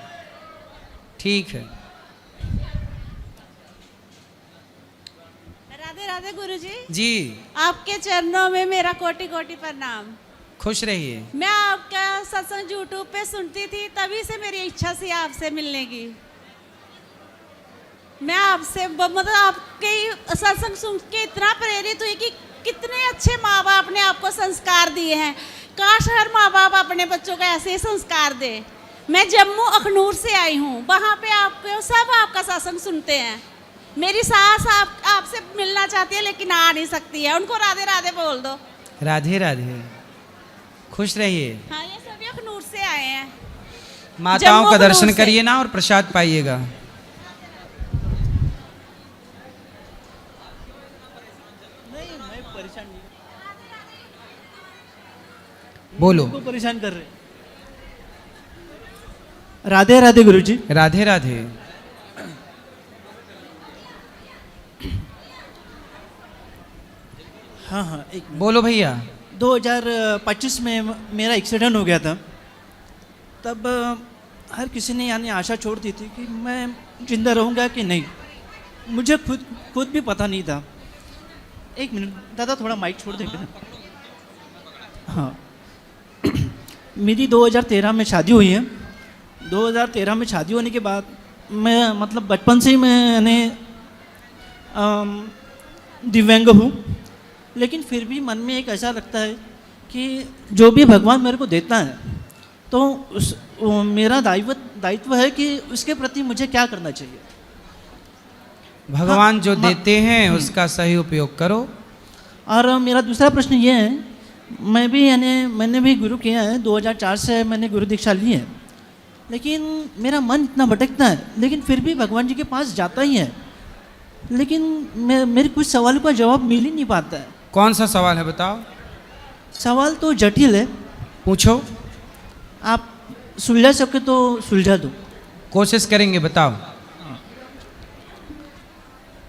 ठीक है? राधे राधे गुरुजी। जी, आपके चरणों में मेरा कोटि कोटि प्रणाम। खुश रहिए। मैं आपका सत्संग यूट्यूब पे सुनती थी, तभी से मेरी इच्छा थी आपसे मिलने की। मैं आपसे मतलब आपके सत्संग सुन के इतना प्रेरित हुई कि कितने अच्छे माँ बाप ने आपको संस्कार दिए हैं। काश हर माँ बाप अपने बच्चों को ऐसे ही संस्कार दे। मैं जम्मू अखनूर से आई हूँ, वहाँ पे आपको सब आपका सत्संग सुनते हैं। मेरी सास आपसे मिलना चाहती है लेकिन आ नहीं सकती है, उनको राधे राधे बोल दो। राधे राधे, खुश रहिए। हाँ, ये सभी अखनूर से आए हैं। माताओं का दर्शन करिए ना और प्रसाद पाइएगा। बोलो। परेशान कर रहे। राधे राधे गुरुजी। राधे राधे। हाँ हाँ, एक बोलो भैया। 2025 में मेरा एक्सीडेंट हो गया था। तब हर किसी ने यानी आशा छोड़ दी थी कि मैं जिंदा रहूँगा कि नहीं। मुझे खुद भी पता नहीं था। एक मिनट दादा, थोड़ा माइक छोड़ देंगे ना। हाँ, मेरी 2013 में शादी हुई है। 2013 में शादी होने के बाद मैं मतलब बचपन से ही मैंने दिव्यांग हूँ, लेकिन फिर भी मन में एक ऐसा लगता है कि जो भी भगवान मेरे को देता है तो मेरा दायित्व है कि उसके प्रति मुझे क्या करना चाहिए। भगवान जो देते हैं उसका सही उपयोग करो। और मेरा दूसरा प्रश्न ये है, मैंने भी गुरु किया है। 2004 से मैंने गुरु दीक्षा ली है, लेकिन मेरा मन इतना भटकता है, लेकिन फिर भी भगवान जी के पास जाता ही है, लेकिन मेरे कुछ सवालों का जवाब मिल ही नहीं पाता है। कौन सा सवाल है बताओ? सवाल तो जटिल है। पूछो। आप सुलझा सके तो सुलझा दो। कोशिश करेंगे, बताओ।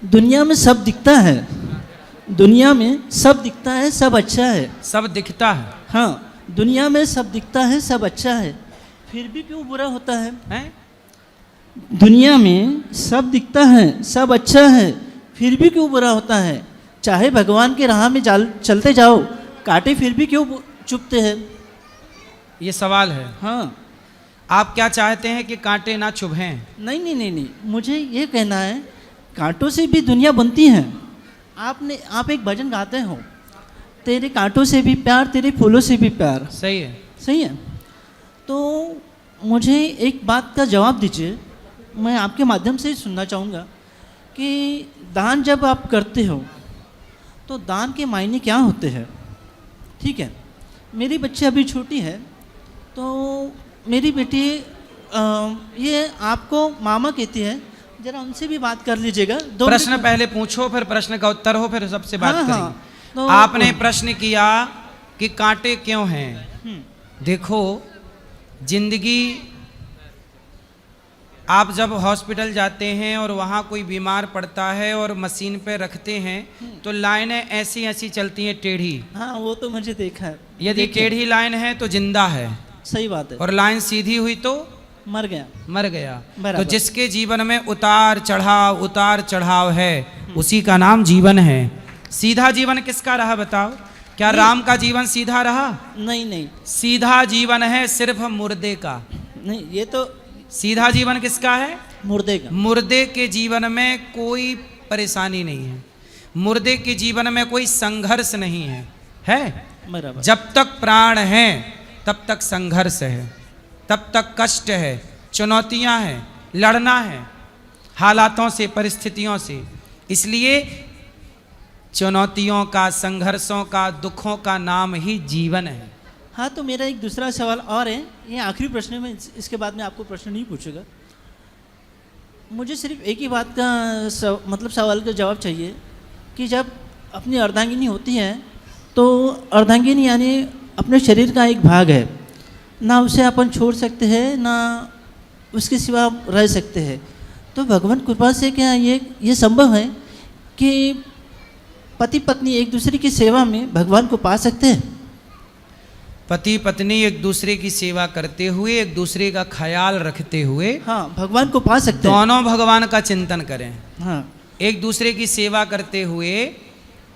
दुनिया में सब दिखता है, दुनिया में सब दिखता है, सब अच्छा है। सब दिखता है? हाँ, दुनिया में सब दिखता है, सब अच्छा है, फिर भी क्यों बुरा होता है? दुनिया में सब दिखता है, सब अच्छा है, फिर भी क्यों बुरा होता है? चाहे भगवान के राह में चलते जाओ, कांटे फिर भी क्यों चुभते हैं। ये सवाल है। हाँ। आप क्या चाहते हैं कि कांटे ना चुभें? नहीं नहीं नहीं नहीं, मुझे ये कहना है कांटों से भी दुनिया बनती है। आप एक भजन गाते हो, तेरे कांटों से भी प्यार, तेरे फूलों से भी प्यार। सही है। सही है। तो मुझे एक बात का जवाब दीजिए, मैं आपके माध्यम से सुनना चाहूँगा कि दान जब आप करते हो तो दान के मायने क्या होते हैं? ठीक है, मेरी बच्ची अभी छोटी है, तो मेरी बेटी ये आपको मामा कहती है, जरा उनसे भी बात कर लीजिएगा। प्रश्न पहले पूछो, फिर प्रश्न का उत्तर हो, फिर सबसे बात हाँ, करेंगे। हाँ, तो आपने प्रश्न किया कि कांटे क्यों हैं। देखो, जिंदगी, आप जब हॉस्पिटल जाते हैं और वहाँ कोई बीमार पड़ता है और मशीन पे रखते हैं तो लाइनें ऐसी ऐसी चलती हैं टेढ़ी। हाँ, वो तो मुझे देखा है। यदि टेढ़ी लाइन है तो जिंदा है। सही बात है। और लाइन सीधी हुई तो मर गया। मर गया। बराबर। तो जिसके जीवन में उतार चढ़ाव है, उसी का नाम जीवन है। सीधा जीवन किसका रहा बताओ? क्या राम का जीवन सीधा रहा? नहीं नहीं, सीधा जीवन है सिर्फ मुर्दे का। नहीं, ये तो सीधा जीवन किसका है? मुर्दे का। मुर्दे के जीवन में कोई परेशानी नहीं है, मुर्दे के जीवन में कोई संघर्ष नहीं है। है? बराबर। जब तक प्राण है तब तक संघर्ष है, तब तक कष्ट है, चुनौतियां हैं, लड़ना है हालातों से, परिस्थितियों से। इसलिए चुनौतियों का, संघर्षों का, दुखों का नाम ही जीवन है। हाँ, तो मेरा एक दूसरा सवाल और है, ये आखिरी प्रश्न में, इसके बाद में आपको प्रश्न नहीं पूछूंगा। मुझे सिर्फ एक ही बात का मतलब सवाल का जवाब चाहिए कि जब अपनी अर्धांगिनी होती है तो अर्धांगिनी यानी अपने शरीर का एक भाग है, ना उसे अपन छोड़ सकते हैं ना उसके सिवा रह सकते हैं। तो भगवान कृपा से क्या ये संभव है कि पति पत्नी एक दूसरे की सेवा में भगवान को पा सकते हैं? पति पत्नी एक दूसरे की सेवा करते हुए, एक दूसरे का ख्याल रखते हुए, हाँ, भगवान को पा सकते हैं। दोनों भगवान का चिंतन करें। हाँ। एक दूसरे की सेवा करते हुए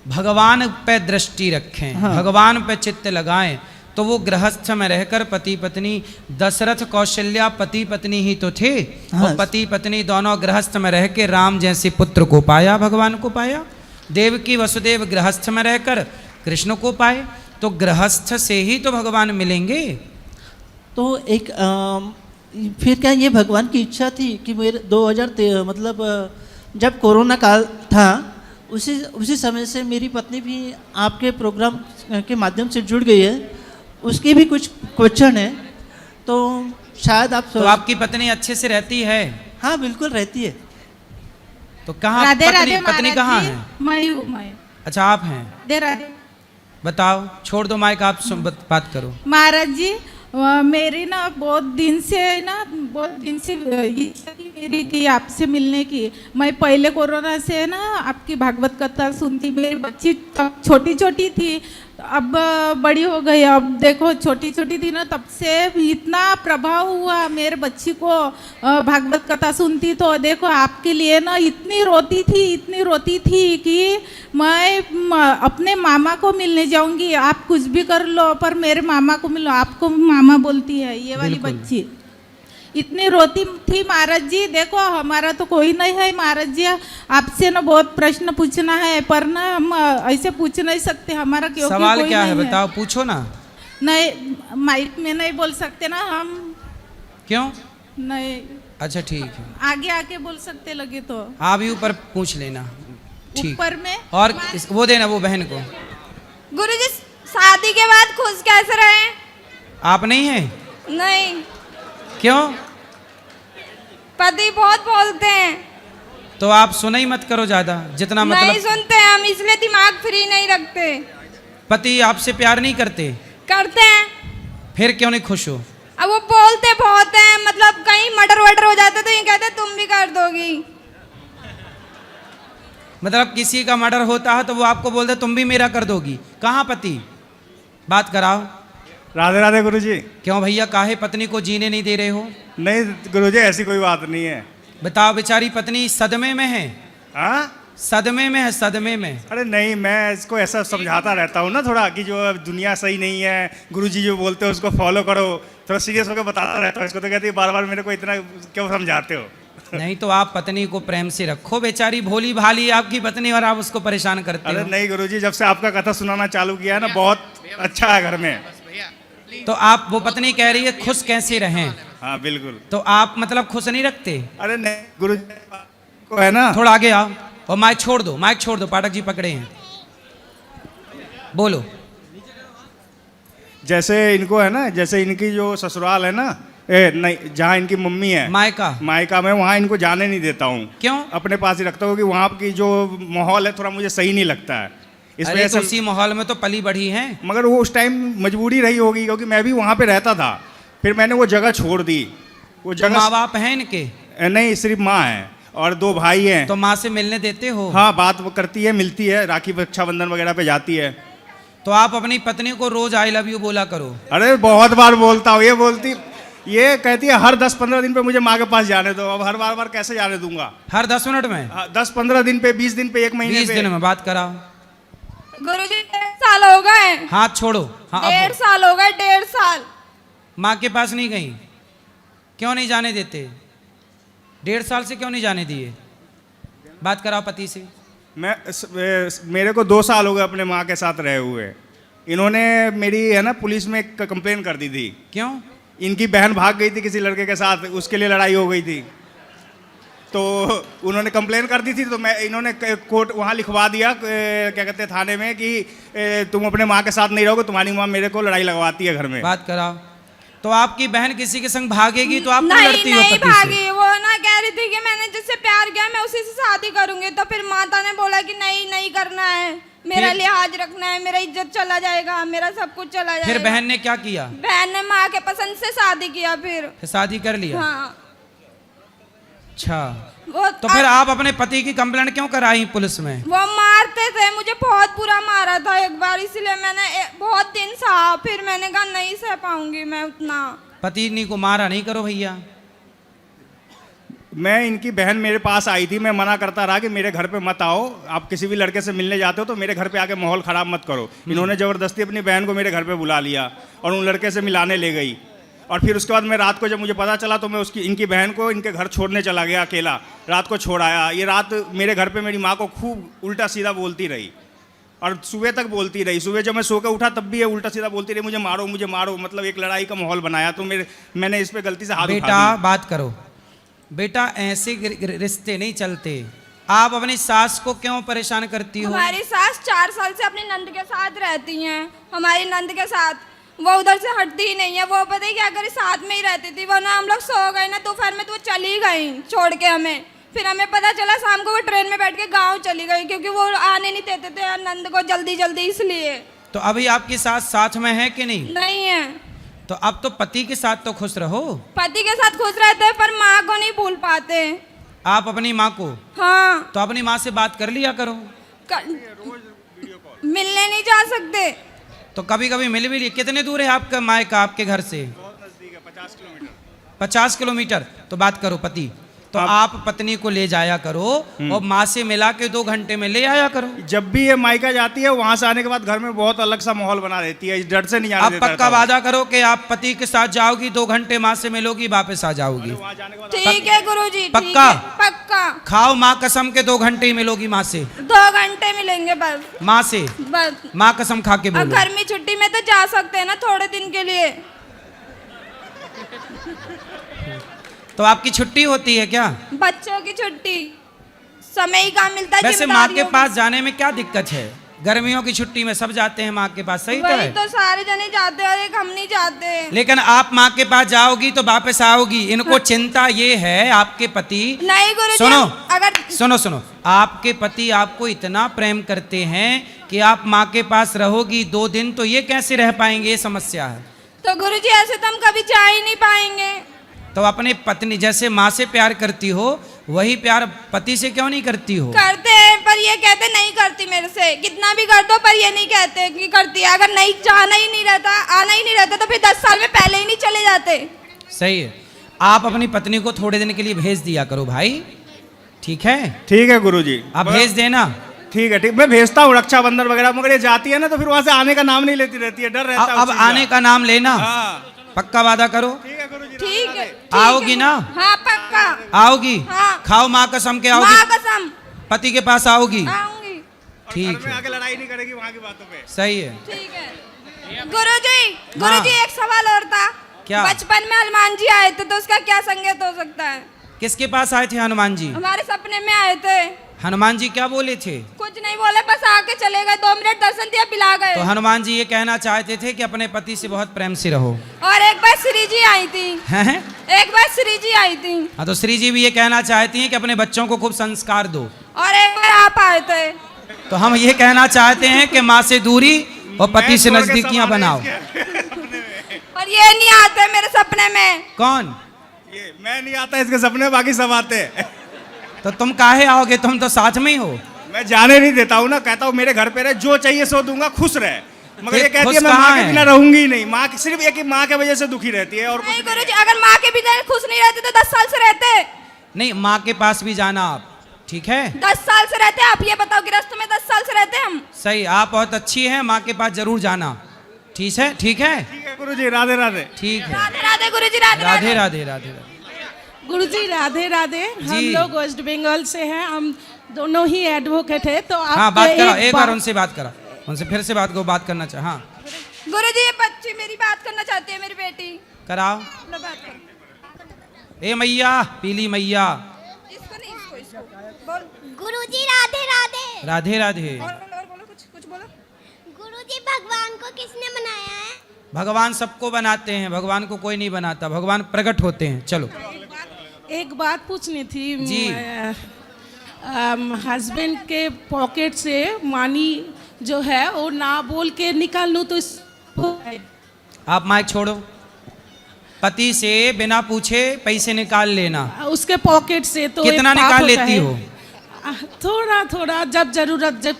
भगवान पे दृष्टि रखें। हाँ। भगवान पे चित्त लगाएं, तो वो गृहस्थ में रहकर पति पत्नी, दशरथ कौशल्या पति पत्नी ही तो थे। हाँ। और पति पत्नी दोनों गृहस्थ में रह के राम जैसे पुत्र को पाया, भगवान को पाया। देवकी वसुदेव गृहस्थ में रहकर कृष्ण को पाए। तो गृहस्थ से ही तो भगवान मिलेंगे। तो एक फिर क्या ये भगवान की इच्छा थी कि मेरे 2013 मतलब जब कोरोना काल था, उसी समय से मेरी पत्नी भी आपके प्रोग्राम के माध्यम से जुड़ गई है, उसके भी कुछ क्वेश्चन है, तो शायद आप। तो आपकी पत्नी अच्छे से रहती है? हाँ, बिल्कुल रहती है। तो कहाँ पत्नी कहाँ है? मैं। अच्छा, आप हैं। दे राधे। बताओ, छोड़ दो माइक, आप बात करो। महाराज जी, मेरी ना बहुत दिन से इच्छा थी मेरी कि आपसे मिलने की। मैं पहले कोरोना से ना आपकी भागवत कथा सुनती, मेरी बच्ची तब छोटी छोटी थी, अब बड़ी हो गई। अब देखो, छोटी छोटी थी ना, तब से इतना प्रभाव हुआ मेरे बच्ची को। भागवत कथा सुनती तो देखो, आपके लिए ना इतनी रोती थी कि मैं अपने मामा को मिलने जाऊंगी। आप कुछ भी कर लो पर मेरे मामा को मिलो। आपको मामा बोलती है ये वाली बच्ची, इतनी रोती थी। महाराज जी देखो, हमारा तो कोई नहीं है महाराज जी, आपसे ना बहुत प्रश्न पूछना है, पर ना हम ऐसे पूछ नहीं सकते हमारा, क्योंकि सवाल कोई क्या नहीं है बताओ, पूछो ना। नहीं, माइक में नहीं बोल सकते ना हम। क्यों? नहीं। अच्छा, ठीक है, आगे आके बोल सकते लगे तो आप ही ऊपर पूछ लेना। ठीक। ऊपर में और वो देना वो बहन को। गुरुजी, शादी के बाद खुश कैसे रहे? आप नहीं हैं? नहीं। क्यों? पति बहुत बोलते हैं। तो आप सुना ही मत करो ज्यादा, जितना मतलब। नहीं सुनते हम, इसलिए दिमाग फ्री नहीं रखते। पति आपसे प्यार नहीं करते? करते हैं। फिर क्यों नहीं खुश हो? अब वो बोलते बहुत हैं, मतलब कहीं मर्डर वर्डर हो जाता तो ये कहते तुम भी कर दोगी। मतलब किसी का मर्डर होता है तो वो आपको बोलते तुम भी मेरा कर दोगी। कहाँ पति? बात कराओ। राधे राधे गुरुजी। क्यों भैया, काहे पत्नी को जीने नहीं दे रहे हो? नहीं गुरुजी, ऐसी कोई बात नहीं है। बताओ, बेचारी पत्नी सदमे में है। हाँ? सदमे में है, सदमे में। अरे नहीं, मैं इसको ऐसा समझाता रहता हूँ ना थोड़ा कि जो दुनिया सही नहीं है, गुरुजी जो बोलते हो उसको फॉलो करो, थोड़ा सीरियस होकर बताता रहता हूँ इसको। तो कहती है बार बार मेरे को इतना क्यों समझाते हो। नहीं तो आप पत्नी को प्रेम से रखो, बेचारी भोली भाली आपकी पत्नी, और आप उसको परेशान करते हो। अरे नहीं गुरुजी, जब से आपका कथा सुनाना चालू किया है ना, बहुत अच्छा है घर में। तो आप, वो पत्नी कह रही है खुश कैसे रहें। हाँ बिल्कुल। तो आप मतलब खुश नहीं रखते। अरे नहीं गुरुजी को है ना, थोड़ा आगे आओ और माइक छोड़ दो, माइक छोड़ दो, पाठक जी पकड़े हैं, बोलो। जैसे इनको है ना, जैसे इनकी जो ससुराल है ना, नहीं जहाँ इनकी मम्मी है, मायका में, वहाँ इनको जाने नहीं देता हूँ। क्यों? अपने पास ही रखता हूँ कि वहाँ की जो माहौल है थोड़ा मुझे सही नहीं लगता है। इस अरे वजह तो से उसी माहौल में तो पली बढ़ी है। मगर वो उस टाइम मजबूरी रही होगी, क्योंकि मैं भी वहाँ पे रहता था, फिर मैंने वो जगह छोड़ दी। वो जगह माँ बाप हैं इनके? नहीं, सिर्फ माँ है और 2 भाई हैं। तो माँ से मिलने देते हो? हाँ, बात वो करती है, मिलती है, राखी रक्षाबंधन वगैरह पे जाती है। तो आप अपनी पत्नी को रोज आई लव यू बोला करो। अरे बहुत बार बोलता हूँ, ये कहती है हर 10-15 दिन पे मुझे माँ के पास जाने दो। अब हर बार कैसे जाने दूंगा? हर 10 मिनट में? 10-15 दिन पे, 20 दिन पे, 1 महीने 20 दिन में बात कराओ। गुरुजी 1.5 साल हो गए। हाथ छोड़ो। हाँ, 1.5 साल हो गए, 1.5 साल। माँ के पास नहीं गई? क्यों नहीं जाने देते? 1.5 साल से क्यों नहीं जाने दिए? बात कराओ पति से। मेरे को 2 साल हो गए अपने माँ के साथ रहे हुए। इन्होंने मेरी है ना पुलिस में कंप्लेन कर दी थी। क्यों? इनकी बहन भाग गई थी किसी लड़के के साथ, उसके लिए लड़ाई हो गई थी, तो उन्होंने कंप्लेन कर दी थी। तो इन्होंने कोर्ट वहाँ लिखवा दिया, क्या कहते हैं, थाने में, कि तुम अपने माँ के साथ नहीं रहोगे, तुम्हारी माँ मेरे को लड़ाई लगवाती है घर में। बात कराओ। तो आपकी बहन किसी के संग भागेगी तो आप नहीं, लड़ती हो नहीं पति भागी। से? वो ना कह रही थी कि मैंने जिससे प्यार किया मैं उसी से शादी करूंगी। तो फिर माता ने बोला कि नहीं, नहीं करना है, मेरा लिहाज रखना है, मेरा इज्जत चला जाएगा, मेरा सब कुछ चला जाएगा। फिर बहन ने क्या किया? बहन ने माँ के पसंद से शादी किया। फिर शादी कर लिया? हाँ। अच्छा, तो फिर आप अपने पति की कंप्लेंट क्यों कराई पुलिस में? वो मारते थे मुझे, बहुत बुरा मारा था एक बार, इसलिए मैंने बहुत दिन सहा। फिर मैंने कहा नहीं सह पाऊंगी मैं उतना। पति को मारा नहीं करो भैया। मैं, इनकी बहन मेरे पास आई थी, मैं मना करता रहा कि मेरे घर पे मत आओ, आप किसी भी लड़के से मिलने जाते हो तो मेरे घर पे आके माहौल ख़राब मत करो। इन्होंने ज़बरदस्ती अपनी बहन को मेरे घर पे बुला लिया और उन लड़के से मिलाने ले गई। और फिर उसके बाद मैं रात को, जब मुझे पता चला, तो मैं इनकी बहन को इनके घर छोड़ने चला गया अकेला। रात को छोड़ आया। ये रात मेरे घर पे मेरी माँ को खूब उल्टा सीधा बोलती रही और सुबह तक बोलती रही। सुबह जब मैं सो के उठा तब भी ये उल्टा सीधा बोलती रही, मुझे मारो, मुझे मारो। मतलब एक लड़ाई का माहौल बनाया। तो मैंने इस पर गलती से हाथ उठा बेटा दिया। बात करो बेटा, ऐसे रिश्ते नहीं चलते। आप अपनी सास को क्यों परेशान करती हो? हमारी सास 4 साल से अपनी नंद के साथ रहती हैं। हमारी नंद के साथ वो उधर से हटती ही नहीं है। वो पता है क्या करे, साथ में ही रहती थी। वो ना हम लोग सो गए ना दोपहर में, तो वो चली गई छोड़ के हमें। फिर हमें पता चला शाम को वो ट्रेन में बैठ के गाँव चली गई, क्योंकि वो आने नहीं देते थे नंद को जल्दी जल्दी, इसलिए। तो अभी आपकी सास साथ में है कि नहीं? नहीं है। तो अब तो पति के साथ तो खुश रहो। पति के साथ खुश रहते हैं, पर माँ को नहीं भूल पाते। आप अपनी माँ को? हाँ। तो अपनी माँ से बात कर लिया करो। मिलने नहीं जा सकते। तो कभी कभी मिल भी लिए। कितने दूर है आपका मायका आपके घर से? 50 किलोमीटर। तो बात करो पति, तो आप पत्नी को ले जाया करो और माँ से मिला के 2 घंटे में ले आया करो। जब भी ये मायका जाती है, वहां से आने के बाद घर में बहुत अलग सा माहौल बना देती है, इस डर से नहीं जाने देता। अब पक्का वादा करो कि आप पति के साथ जाओगी, 2 घंटे माँ से मिलोगी, वापस आ जाओगी। ठीक है गुरुजी, पक्का? पक्का। खाओ माँ कसम के 2 घंटे ही मिलोगी माँ से। 2 घंटे मिलेंगे बस। माँ से बस। माँ कसम खा के बोलो। गर्मी छुट्टी में तो जा सकते हैं ना थोड़े दिन के लिए। तो आपकी छुट्टी होती है क्या? बच्चों की छुट्टी समय ही कहाँ मिलता है। वैसे माँ के पास जाने में क्या दिक्कत है? गर्मियों की छुट्टी में सब जाते हैं माँ के पास, सही तो है। तो सारे जने जाते हैं और एक हम नहीं जाते। लेकिन आप माँ के पास जाओगी तो वापस आओगी। इनको चिंता ये है, आपके पति नहीं गुरुजी, सुनो अगर सुनो, आपके पति आपको इतना प्रेम करते हैं कि आप माँ के पास रहोगी 2 दिन, तो ये कैसे रह पाएंगे? ये समस्या है। तो गुरुजी ऐसे तो हम कभी जा ही नहीं पाएंगे। तो अपने पत्नी जैसे माँ से प्यार करती हो, वही प्यार पति से क्यों नहीं करती हो? करते हैं, पर ये कहते नहीं करती मेरे से। कितना भी कर दो पर ये नहीं कहते कि करती है। अगर नहीं जाना ही नहीं रहता, आना ही नहीं रहता, तो फिर 10 साल में पहले ही नहीं चले जाते। सही है। आप अपनी पत्नी को थोड़े दिन के लिए भेज दिया करो भाई। ठीक है? ठीक है गुरुजी, आप भेज देना। ठीक है, ठीक, मैं भेजता हूँ रक्षाबंधन वगैरह, मगर ये जाती है ना तो फिर वहां से आने का नाम नहीं लेती रहती है, डर रहता है। अब आने का नाम लेना, पक्का वादा करो। ठीक है। आओगी ना? हाँ पक्का आओगी? हाँ। खाओ माँ कसम के आओगी? माँ कसम। पति के पास आओगी? आऊंगी। ठीक है, आगे लड़ाई नहीं करेगी वहाँ की बातों पे। सही है। ठीक है। गुरुजी एक सवाल और था। क्या? बचपन में हनुमान जी आए थे तो उसका क्या संकेत हो सकता है? किसके पास आए थे हनुमान जी? हमारे सपने में आए थे। हनुमान जी क्या बोले थे? कुछ नहीं बोले, बस आके चले गए, 2 मिनट दर्शन दिया, पिला गए। तो हनुमान जी ये कहना चाहते थे कि अपने पति से बहुत प्रेम से रहो। और एक बार श्री जी आई थी। हैं? एक बार श्री जी आई थी। हाँ, तो श्री जी भी ये कहना चाहती हैं कि अपने बच्चों को खूब संस्कार दो। और एक बार आप आए थे। तो हम ये कहना चाहते हैं कि माँ से दूरी और पति से नजदीकियां बनाओ। और ये नहीं आते मेरे सपने में। कौन? ये मैं नहीं आता इसके सपने, बाकी सब आते हैं। तो तुम काहे आओगे, तुम तो साथ में ही हो। मैं जाने नहीं देता हूँ ना, कहता हूँ मेरे घर पे रहे, जो चाहिए सो दूंगा, खुश रहे। मगर ये कहती है मैं माँ के बिना रहूंगी ही नहीं। माँ सिर्फ एक ही माँ के वजह से दुखी रहती है। और नहीं गुरुजी, अगर माँ के बिना खुश नहीं रहते तो 10 साल से रहते। नहीं, माँ के पास भी जाना आप, ठीक है? 10 साल से रहते। आप ये बताओ, गृहस्थ में 10 साल से रहते हम। सही, आप बहुत अच्छी हैं, माँ के पास जरूर जाना। ठीक है? ठीक है गुरुजी, राधे राधे। ठीक है, राधे राधे गुरुजी, राधे राधे राधे राधे। गुरुजी राधे राधे। हम लोग वेस्ट बंगाल से हैं, हम दोनों ही एडवोकेट है। तो आप हाँ, बात करो, एक बार उनसे बात करा, उनसे फिर से बात करना चाहे। हाँ गुरुजी, ये बच्ची मेरी बात करना चाहती है, मेरी बेटी। कराओ। लो बात करो। ए मैया, पीली मैया। इसको नहीं, इसको बोल। गुरुजी राधे राधे। राधे राधे। और बोलो, कुछ बोलो। गुरुजी भगवान को किसने बनाया है? भगवान सबको बनाते हैं, भगवान को कोई नहीं बनाता, भगवान प्रकट होते हैं। चलो, एक बात पूछनी थी जी। हस्बैंड के पॉकेट से मनी जो है वो ना बोल के निकाल लूँ तो आप माइक छोड़ो। पति से बिना पूछे पैसे निकाल लेना उसके पॉकेट से, तो कितना निकाल लेती हो? थोड़ा थोड़ा, जब जरूरत, जब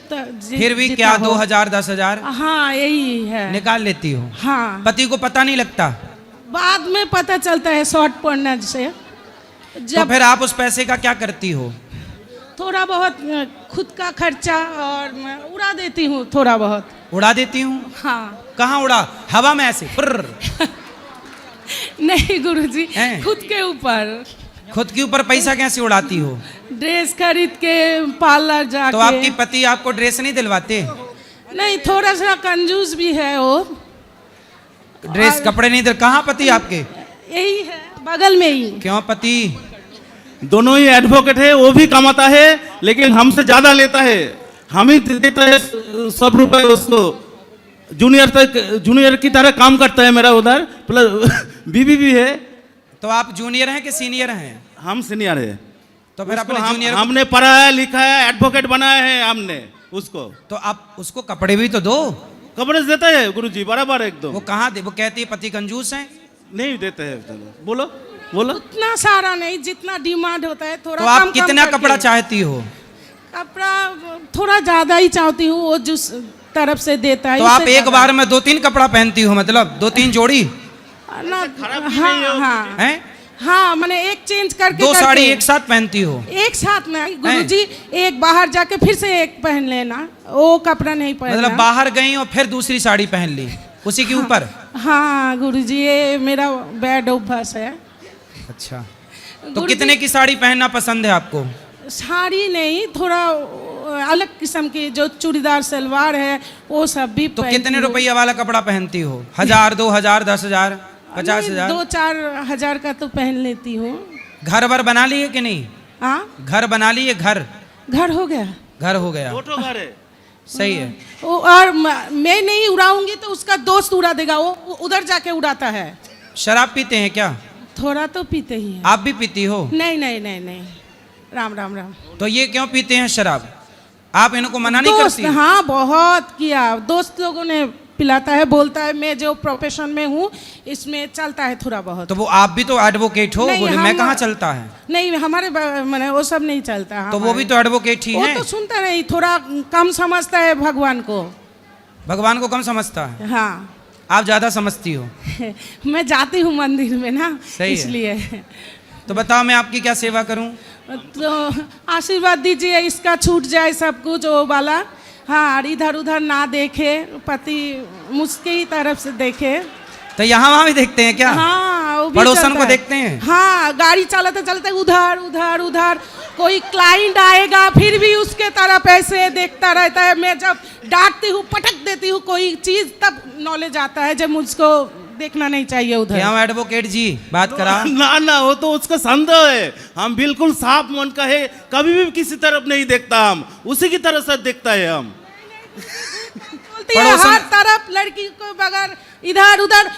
फिर भी क्या 2000 10,000? हाँ यही है, निकाल लेती हो। हाँ। पति को पता नहीं लगता? बाद में पता चलता है शॉर्ट पड़ने से। तो फिर आप उस पैसे का क्या करती हो? थोड़ा बहुत खुद का खर्चा और मैं उड़ा देती हूँ, थोड़ा बहुत उड़ा देती हूँ। हाँ। कहाँ उड़ा? हवा में ऐसे नहीं गुरुजी, खुद के ऊपर। खुद के ऊपर पैसा कैसे उड़ाती हो? ड्रेस खरीद के, पार्लर जाके। तो आपकी पति आपको ड्रेस नहीं दिलवाते? नहीं, थोड़ा सा कंजूस भी है वो। ड्रेस कपड़े नहीं दिल। कहाँ पति आपके? यही है, बगल में ही। क्यों पति? दोनों ही एडवोकेट है, वो भी कमाता है लेकिन हमसे ज्यादा लेता है। हम ही देता है सब रुपए उसको। जूनियर की तरह काम करता है मेरा उधर, प्लस बीवी भी है। तो आप जूनियर हैं कि सीनियर हैं? हम सीनियर है। तो फिर अपने जूनियर हमने पढ़ा है, लिखा है, एडवोकेट बनाया है हमने उसको। तो आप उसको कपड़े भी तो दो। कपड़े देता है गुरुजी, बराबर एकदम। वो कहाँ दे? वो कहती है पति कंजूस है। नहीं देते हैं। बोलो बोलो। उतना सारा नहीं, जितना डिमांड होता है थोड़ा। तो आप कितना कपड़ा चाहती हो? कपड़ा थोड़ा ज्यादा ही चाहती हूँ, वो जिस तरफ से देता है। तो आप एक बार में 2-3 कपड़ा पहनती हो, मतलब 2-3 जोड़ी? हाँ, हाँ, मैंने एक चेंज करके 2 साड़ी एक साथ पहनती हो? एक साथ में गुरुजी, एक बाहर जाके फिर से एक पहन लेना, वो कपड़ा नहीं पहनना। मतलब बाहर गई और फिर दूसरी साड़ी पहन ली उसी के ऊपर? हाँ गुरुजी, ये मेरा बैड अभ्यास है। अच्छा, तो कितने की साड़ी पहनना पसंद है आपको? साड़ी नहीं, थोड़ा अलग किस्म की, जो चूड़ीदार सलवार है वो सब भी। तो कितने रुपया वाला कपड़ा पहनती हो? 1000, 2000, 10,000, 50,000? 2-4 हजार का तो पहन लेती हूँ। घर वर बना लिए कि नहीं? हाँ, घर बना लिए? घर हो गया। घर हो गया, घर है। सही है। और मैं नहीं उड़ाऊंगी तो उसका दोस्त उड़ा देगा, वो उधर जाके उड़ाता है। शराब पीते हैं क्या? थोड़ा तो पीते ही हैं। आप भी पीती हो? नहीं नहीं नहीं नहीं, राम राम राम। तो ये क्यों पीते हैं शराब? आप इनको मना नहीं करती? हाँ, बहुत किया, दोस्त लोगों ने पिलाता है, बोलता है मैं जो प्रोफेशन में हूँ इसमें चलता है थोड़ा बहुत। तो वो आप भी तो एडवोकेट हो, बोले मैं कहाँ चलता है? नहीं, हमारे मैंने वो सब नहीं चलता। तो वो भी तो एडवोकेट ही है। वो तो सुनता नहीं, थोड़ा कम समझता है भगवान को। भगवान को कम समझता है? हाँ। आप ज्यादा समझती हो। मैं जाती हूँ मंदिर में ना, सही इसलिए। तो बताओ मैं आपकी क्या सेवा करूं? तो आशीर्वाद दीजिए, इसका छूट जाए सब कुछ वो वाला। हाँ, और इधर उधर ना देखे, पति मुझके ही तरफ से देखे। तो यहाँ वहाँ भी देखते हैं क्या? हाँ, वो भी पड़ोसन चलता को है। देखते हैं? हाँ, गाड़ी चलाते चलते उधर उधर उधर, कोई क्लाइंट आएगा फिर भी उसके तरफ ऐसे देखता रहता है। मैं जब डांटती हूँ, पटक देती हूँ कोई चीज, तब नॉलेज आता है जब मुझको देखना नहीं चाहिए उधर। क्या एडवोकेट जी बात करा? ना ना, वो तो उसका संदेह है। हम बिल्कुल साफ मन का है, कभी भी किसी तरफ नहीं देखता, हम उसी की तरफ से देखता है। हम बोलती है हर तरफ लड़की को बगैर इधर उधर,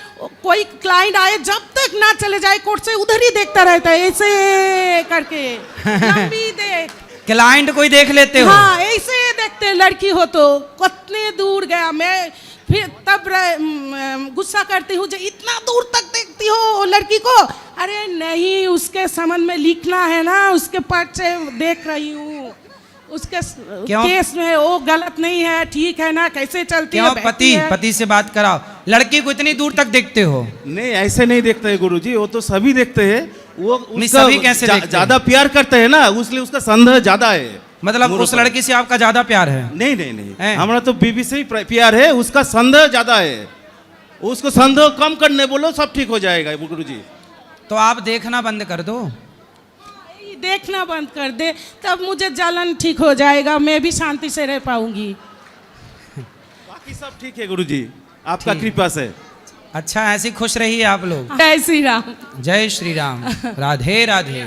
कोई क्लाइंट आए जब तक ना चले जाए कोर्ट से, उधर ही देखता रहता है ऐसे करके। लंबी देख, क्लाइंट कोई देख लेते हो? हाँ, ऐसे देखते लड़की हो तो कितने दूर गया। मैं फिर तब गुस्सा करती हूँ, जो इतना दूर तक देखती हो लड़की को। अरे नहीं, उसके समझ में लिखना है ना, उसके पक्ष से देख रही हूँ, उसके केस में वो गलत नहीं है, ठीक है ना, कैसे चलती है। पति से बात कराओ। लड़की को इतनी दूर तक देखते हो? नहीं, ऐसे नहीं देखते हैं गुरुजी, वो तो सभी देखते हैं। वो सभी कैसे देखते हैं? ज्यादा प्यार करते हैं ना, इसलिए उसका संदेह ज्यादा है। मतलब उस लड़की से आपका ज्यादा प्यार है? नहीं नहीं नहीं, हमारा तो बीबी से ही प्यार है, उसका संदेह ज्यादा है। उसको संदेह कम करने बोलो, सब ठीक हो जाएगा गुरुजी। तो आप देखना बंद कर दो। देखना बंद कर दे, तब मुझे जलन ठीक हो जाएगा, मैं भी शांति से रह पाऊंगी। बाकी सब ठीक है गुरुजी, आपका कृपा से। अच्छा, ऐसी खुश रहिए आप लोग। जय श्री राम। जय श्री राम। राधे राधे।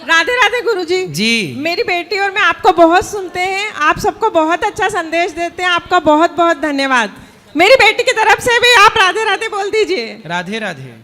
राधे राधे गुरुजी। जी, मेरी बेटी और मैं आपको बहुत सुनते हैं, आप सबको बहुत अच्छा संदेश देते हैं, आपका बहुत बहुत धन्यवाद। मेरी बेटी की तरफ से भी आप राधे राधे बोल दीजिए। राधे राधे।